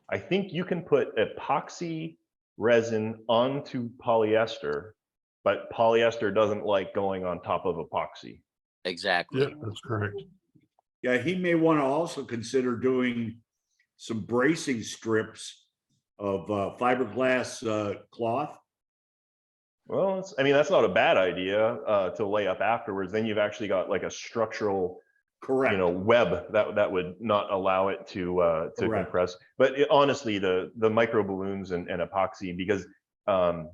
I think you can put epoxy resin onto polyester, but polyester doesn't like going on top of epoxy. Exactly. Yeah, that's correct. Yeah, he may want to also consider doing some bracing strips of fiberglass cloth. Well, I mean, that's not a bad idea to lay up afterwards. Then you've actually got like a structural, Correct. web that would not allow it to compress. But honestly, the micro balloons and epoxy, because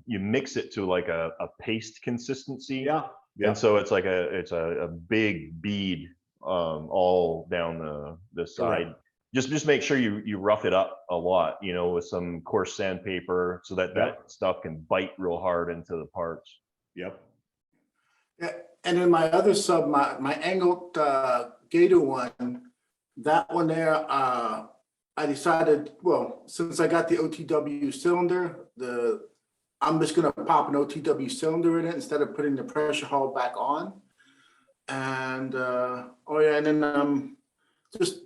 you mix it to like a paste consistency. Yeah. And so it's like a big bead all down the side. Correct. Just make sure you rough it up a lot, with some coarse sandpaper so that stuff can bite real hard into the parts. Yep. Yeah, and then my other sub, my angled Gator one, that one there, I decided, well, since I got the OTW cylinder, I'm just gonna pop an OTW cylinder in it instead of putting the pressure hull back on. And and then just,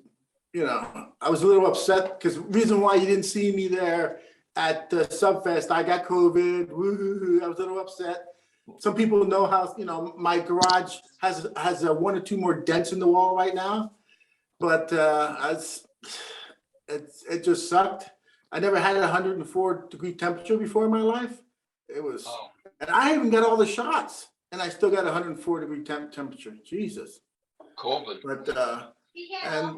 I was a little upset because the reason why you didn't see me there at the Subfest, I got COVID. Woo-hoo-hoo. I was a little upset. Some people know how, my garage has 1 or 2 more dents in the wall right now, but it just sucked. I never had a 104-degree temperature before in my life. It was, and I even got all the shots, and I still got 104-degree temperature. Jesus. COVID. But and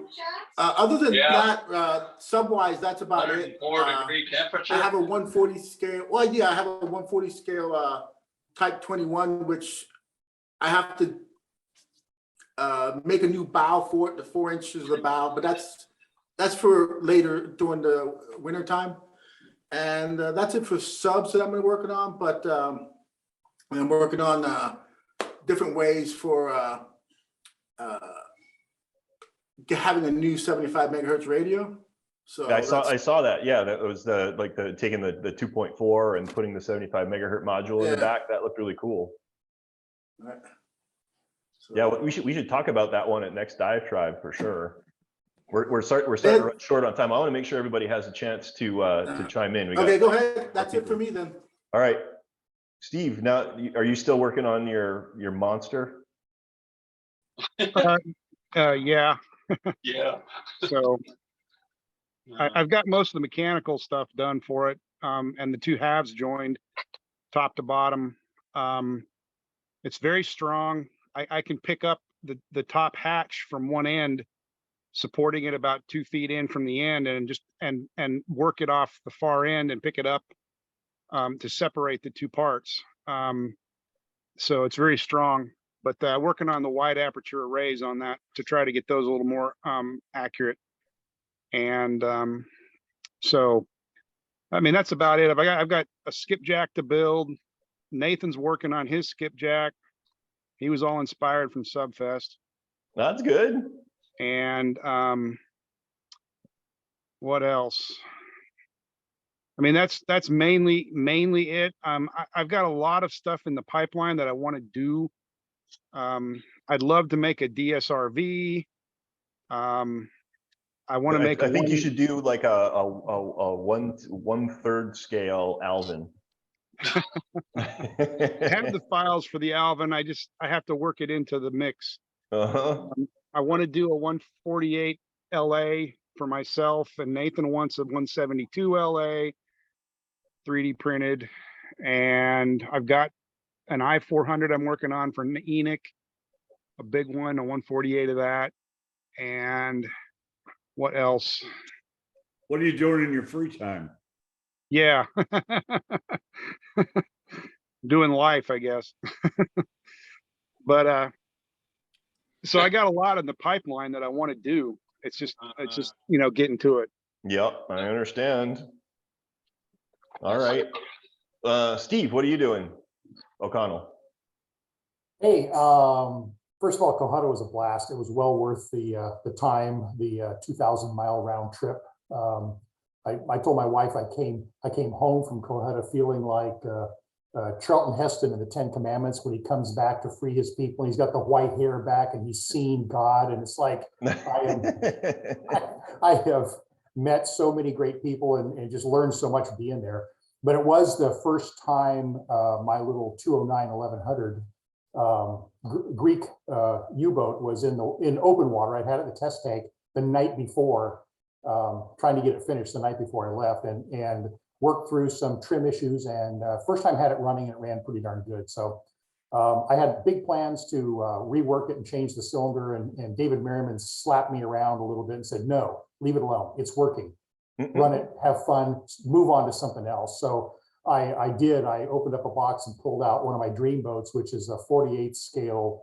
other than that, sub-wise, that's about it. 104-degree temperature. I have a 140 scale. Well, yeah, I have a 140 scale Type 21, which I have to make a new bow for it, the 4 inches of the bow, but that's for later during the winter time. And that's it for subs that I'm working on, but I'm working on different ways for having a new 75 megahertz radio. So I saw that. Yeah, that was the taking the 2.4 and putting the 75 megahertz module in the back. That looked really cool. Right. So, Yeah, we should talk about that one at next Divetribe for sure. We're starting to run short on time. I want to make sure everybody has a chance to chime in. Okay, go ahead. That's it for me then. All right, Steve. Now, are you still working on your monster? Yeah. Yeah. So I've got most of the mechanical stuff done for it, and the two halves joined top to bottom. It's very strong. I can pick up the top hatch from one end, supporting it about 2 feet in from the end, and just and work it off the far end and pick it up to separate the two parts. So it's very strong, but working on the wide aperture arrays on that to try to get those a little more accurate. And so, I mean, that's about it. I've got a skipjack to build. Nathan's working on his skipjack. He was all inspired from Subfest. That's good. And what else? I mean, that's mainly it. I've got a lot of stuff in the pipeline that I want to do. I'd love to make a DSRV. I want to make. I think you should do like a 1/3 scale Alvin. I have the files for the Alvin. I have to work it into the mix. I want to do a 148 LA for myself, and Nathan wants a 172 LA 3D printed, and I've got an I-400 I'm working on for Enoch, a big one, a 148 of that. And what else? What are you doing in your free time? Yeah. Doing life, I guess. But so I got a lot in the pipeline that I want to do. It's just getting to it. Yep, I understand. All right. Steve, what are you doing? O'Connell. Hey, first of all, Cohutta was a blast. It was well worth the time, the 2,000-mile round trip. I told my wife I came home from Cohutta feeling like Charlton Heston in the 10 Commandments when he comes back to free his people. He's got the white hair back and he's seen God, and it's like I have met so many great people and just learned so much being there. But it was the first time my little 209 1100 Greek U-boat was in open water. I'd had it in the test tank the night before, trying to get it finished the night before I left, and worked through some trim issues, and first time had it running, and it ran pretty darn good. So I had big plans to rework it and change the cylinder, and David Merriman slapped me around a little bit and said, no, leave it alone. It's working. Run it, have fun, move on to something else. So I did. I opened up a box and pulled out one of my dream boats, which is a 48 scale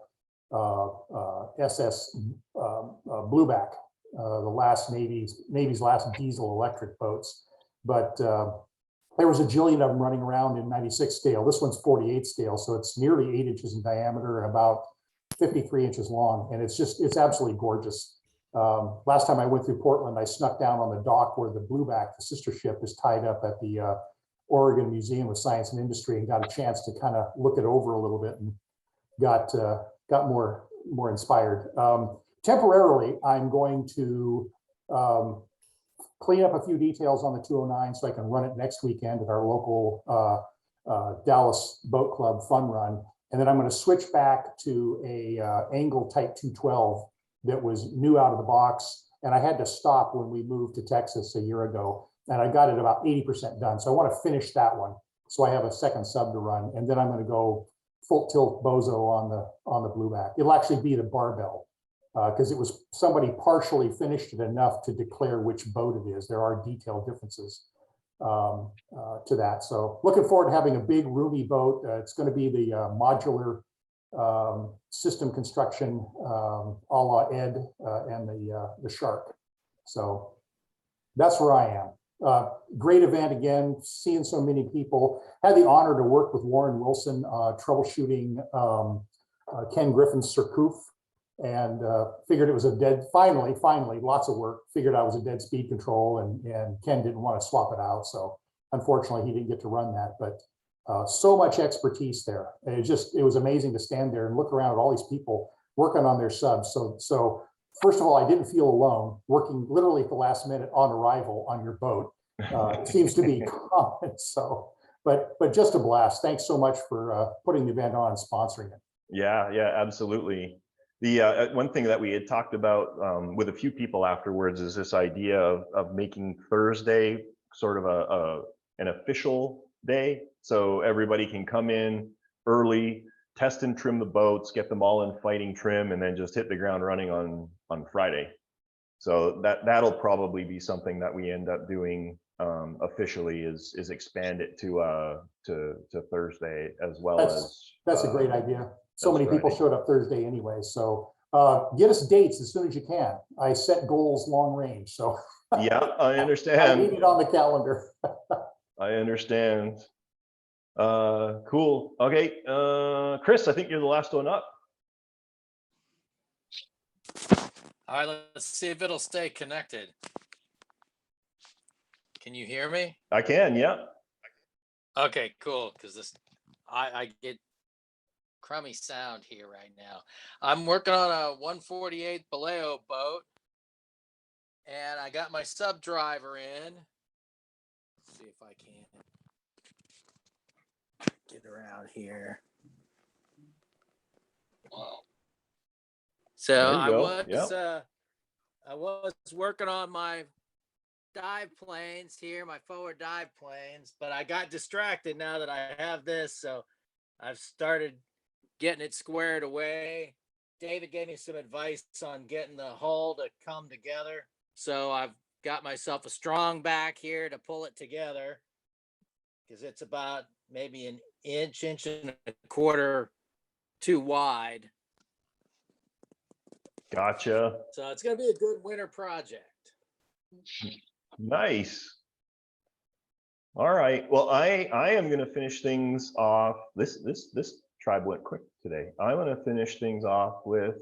SS Blueback, the last Navy's last diesel electric boats. But there was a jillion of them running around in 96 scale. This one's 48 scale, so it's nearly 8 inches in diameter and about 53 inches long, and it's absolutely gorgeous. Last time I went through Portland, I snuck down on the dock where the Blueback, the sister ship, is tied up at the Oregon Museum of Science and Industry, and got a chance to kind of look it over a little bit, and got more inspired. Temporarily, I'm going to clean up a few details on the 209 so I can run it next weekend at our local Dallas Boat Club fun run. And then I'm going to switch back to a Angle Type 212 that was new out of the box. And I had to stop when we moved to Texas a year ago. And I got it about 80% done. So I want to finish that one, so I have a second sub to run. And then I'm going to go full tilt bozo on the Blueback. It'll actually be the barbell, because it was somebody partially finished it enough to declare which boat it is. There are detailed differences to that. So looking forward to having a big roomy boat. It's going to be the modular system construction a la Ed and the Shark. So that's where I am. Great event again, seeing so many people. Had the honor to work with Warren Wilson troubleshooting Ken Griffin's Surcouf and figured it was a dead, finally, lots of work, figured I was a dead speed control, and Ken didn't want to swap it out. So unfortunately, he didn't get to run that, but so much expertise there. And it was amazing to stand there and look around at all these people working on their subs. So first of all, I didn't feel alone working literally at the last minute on arrival on your boat. It seems to be common. So, but just a blast. Thanks so much for putting the event on and sponsoring it. Yeah, absolutely. The one thing that we had talked about with a few people afterwards is this idea of making Thursday sort of an official day, so everybody can come in early, test and trim the boats, get them all in fighting trim, and then just hit the ground running on Friday. So that'll probably be something that we end up doing officially is expand it to Thursday as well. That's a great idea. So that's many people Friday. showed up Thursday anyway. So get us dates as soon as you can. I set goals long range, so Yeah, I I understand. need it on the calendar. I understand. Cool. Okay, Chris, I think you're the last one up. All right, let's see if it'll stay connected. Can you hear me? I can, yeah. Okay, cool. Because I get crummy sound here right now. I'm working on a 148 Baleo boat, and I got my sub driver in. Let's see if I can get around here. Wow. So There you I go. was Yep. I was working on my dive planes here, my forward dive planes, but I got distracted now that I have this, so I've started getting it squared away. David gave me some advice on getting the hull to come together, so I've got myself a strong back here to pull it together, because it's about maybe an inch and a quarter too wide. Gotcha. So it's going to be a good winter project. Nice. All right. Well, I am going to finish things off. This tribe went quick today. I'm going to finish things off with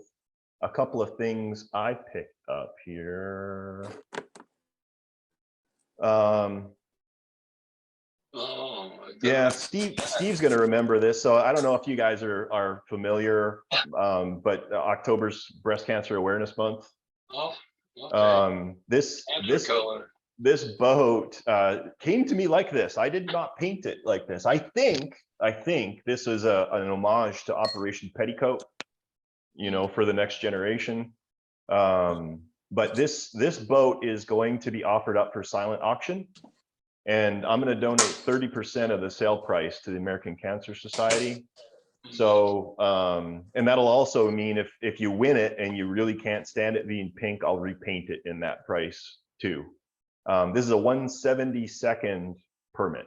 a couple of things I picked up here. Oh my goodness. Yeah, Steve's going to remember this. So I don't know if you guys are familiar, but October's Breast Cancer Awareness Month. Oh, okay. This boat came to me like this. I did not paint it like this. I think this is an homage to Operation Petticoat, for the next generation. But this boat is going to be offered up for silent auction. And I'm going to donate 30% of the sale price to the American Cancer Society. So, and that'll also mean if you win it and you really can't stand it being pink, I'll repaint it in that price too. This is a 172nd permit,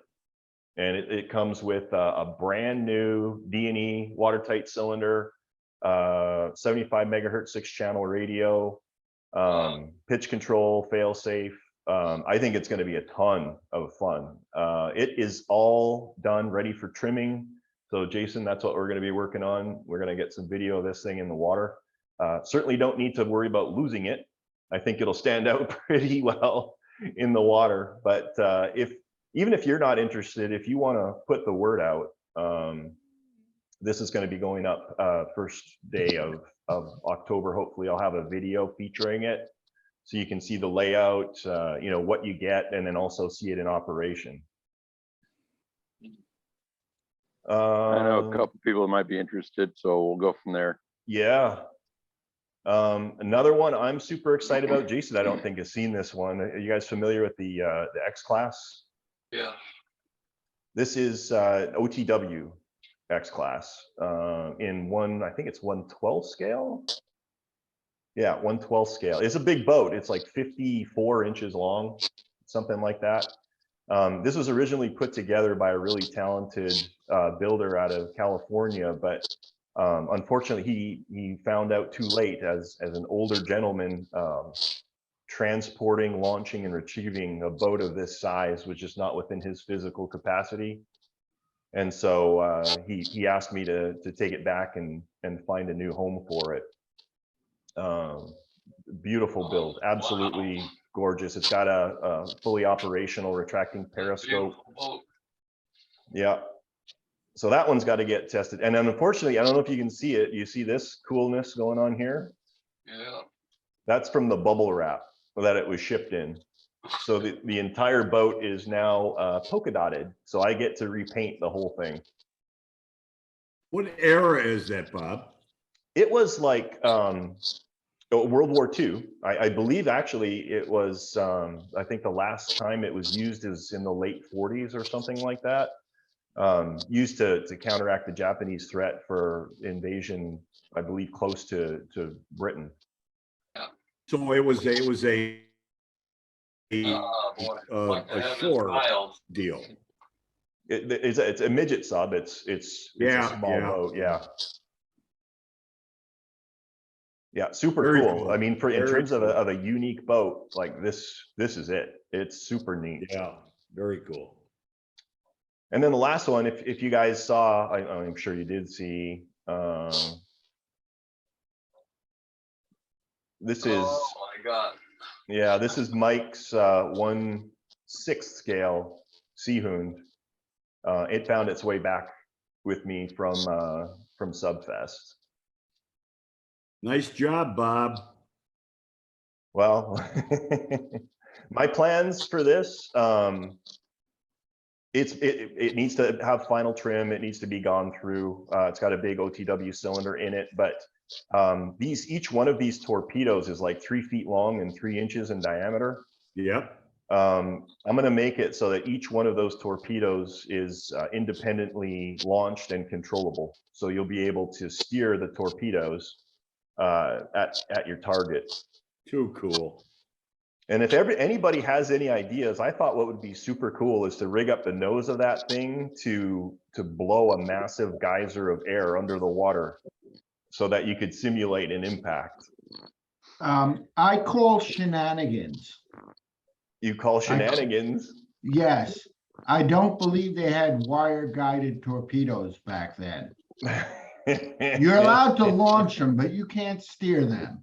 and it comes with a brand new D&E watertight cylinder, 75 megahertz 6-channel radio, pitch control, fail safe. I think it's going to be a ton of fun. It is all done, ready for trimming. So Jason, that's what we're going to be working on. We're going to get some video of this thing in the water. Certainly don't need to worry about losing it. I think it'll stand out pretty well in the water. But even if you're not interested, if you want to put the word out, this is going to be going up first day of October. Hopefully I'll have a video featuring it, so you can see the layout, what you get, and then also see it in operation. I know a couple people might be interested, so we'll go from there. Yeah. Another one I'm super excited about. Jason, I don't think has seen this one. Are you guys familiar with the X class? Yeah. This is OTW X class in I think it's 1/12 scale. Yeah, 1/12 scale. It's a big boat. It's like 54 inches long, something like that. This was originally put together by a really talented builder out of California, but unfortunately he found out too late as an older gentleman. Transporting, launching, and retrieving a boat of this size was just not within his physical capacity. And so he asked me to take it back and find a new home for it. Beautiful build, absolutely gorgeous. It's got a fully operational retracting periscope. Yeah. So that one's got to get tested. And then unfortunately, I don't know if you can see it. You see this coolness going on here? Yeah. That's from the bubble wrap that it was shipped in. So the entire boat is now polka dotted. So I get to repaint the whole thing. What era is that, Bob? It was like World War II. I believe actually it was, I think the last time it was used is in the late 40s or something like that. Used to counteract the Japanese threat for invasion, I believe, close to Britain. So it was a shore deal. It's a midget sub. It's a small boat. Yeah, super Very cool. I mean, in Very terms of cool. a unique boat, like this is it. It's super neat. Yeah, very cool. And then the last one, if you guys saw, I'm sure you did see, this is, Oh my God. yeah, this is Mike's 1/6 scale Seahound. It found its way back with me from Subfest. Nice job, Bob. Well, my plans for this, it needs to have final trim. It needs to be gone through. It's got a big OTW cylinder in it, but each one of these torpedoes is like 3 feet long and 3 inches in diameter. Yep. I'm going to make it so that each one of those torpedoes is independently launched and controllable. So you'll be able to steer the torpedoes at your target. Too cool. And if anybody has any ideas, I thought what would be super cool is to rig up the nose of that thing to blow a massive geyser of air under the water so that you could simulate an impact. I call shenanigans. You call shenanigans? Yes. I don't believe they had wire guided torpedoes back then. You're allowed to launch them, but you can't steer them.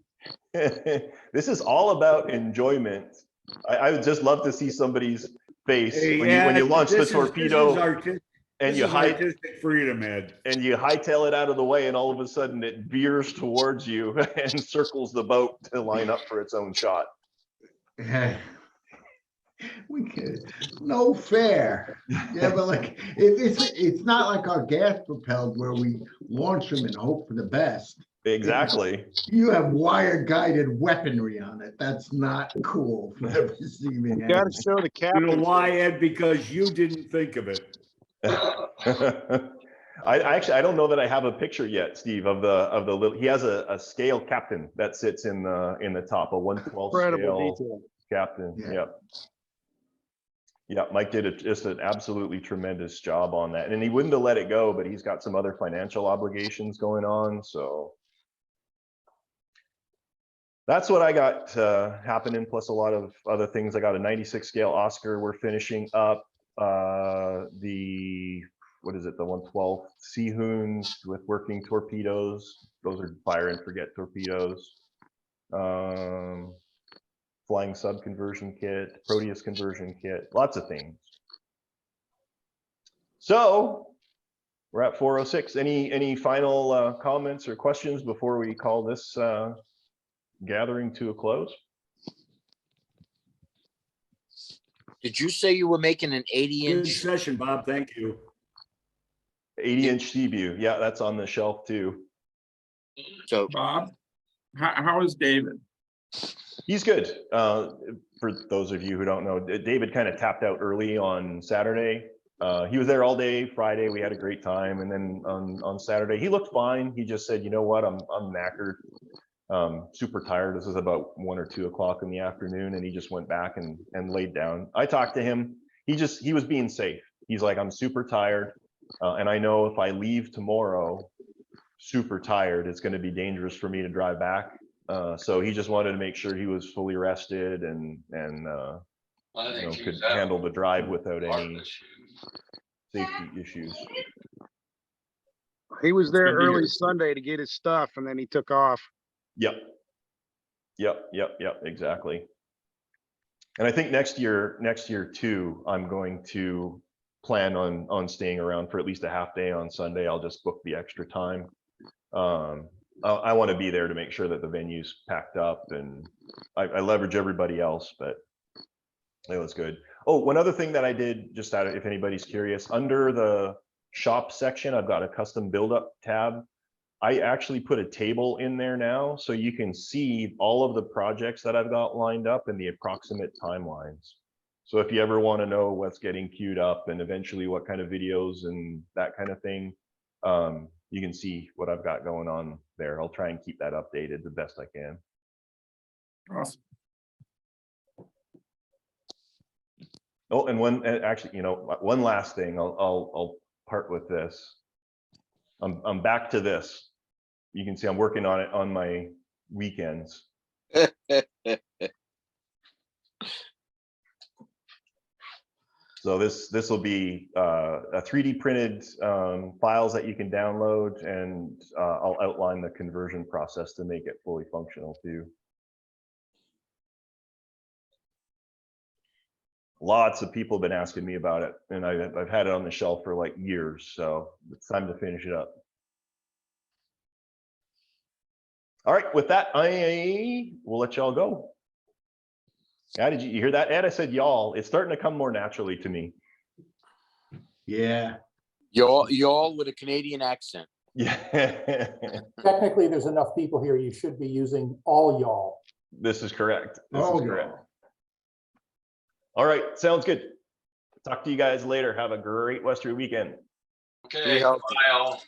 This is all about enjoyment. I would just love to see somebody's face when you launch the torpedo and you artistic freedom, Ed. And you hightail it out of the way, and all of a sudden it veers towards you and circles the boat to line up for its own shot. We could, no fair. Yeah, but like it's not like our gas propelled where we launch them and hope for the best. Exactly. You have wire guided weaponry on it. That's not cool for the receiving end. Got to show the captain. You know why, Ed? Because you didn't think of it. I don't know that I have a picture yet, Steve, of the little. He has a scale captain that sits in the top, a 1/12 scale detail. captain. Yeah. Yeah, Mike did just an absolutely tremendous job on that, and he wouldn't have let it go, but he's got some other financial obligations going on, so that's what I got happening, plus a lot of other things. I got a 96 scale Oscar. We're finishing up the 1/12 Seahounds with working torpedoes. Those are fire and forget torpedoes. Flying sub conversion kit, Proteus conversion kit, lots of things. So we're at 4:06. Any final comments or questions before we call this gathering to a close? Did you say you were making an 80-inch? Good session, Bob. Thank you. 80-inch Seaview. Yeah, that's on the shelf too. So Bob, how is David? He's good. For those of you who don't know, David kind of tapped out early on Saturday. He was there all day Friday. We had a great time. And then on Saturday, he looked fine. He just said, you know what, I'm knackered, super tired. This was about 1 or 2 o'clock in the afternoon. And he just went back and laid down. I talked to him. He was being safe. He's like, I'm super tired. And I know if I leave tomorrow super tired, it's going to be dangerous for me to drive back. So he just wanted to make sure he was fully rested and could handle the drive without any safety issues. He was there early Sunday to get his stuff, and then he took off. Yep. Yep, exactly. And I think next year too, I'm going to plan on staying around for at least a half day on Sunday. I'll just book the extra time. I want to be there to make sure that the venue's packed up, and I leverage everybody else, but it was good. Oh, one other thing that I did, just out of, if anybody's curious, under the shop section, I've got a custom build-up tab. I actually put a table in there now, so you can see all of the projects that I've got lined up and the approximate timelines. So if you ever want to know what's getting queued up and eventually what kind of videos and that kind of thing, you can see what I've got going on there. I'll try and keep that updated the best I can. Awesome. Oh, and actually, one last thing, I'll part with this. I'm back to this. You can see I'm working on it on my weekends. So this will be a 3D printed files that you can download, and I'll outline the conversion process to make it fully functional too. Lots of people have been asking me about it, and I've had it on the shelf for like years, so it's time to finish it up. All right, with that, I will let y'all go. Yeah, did you hear that, Ed? I said y'all. It's starting to come more naturally to me. Yeah. Y'all with a Canadian accent. Yeah. Technically, there's enough people here. You should be using all y'all. This is correct. This Oh, is correct. All right, sounds good. Talk to you guys later. Have a great Western weekend. Okay, bye all.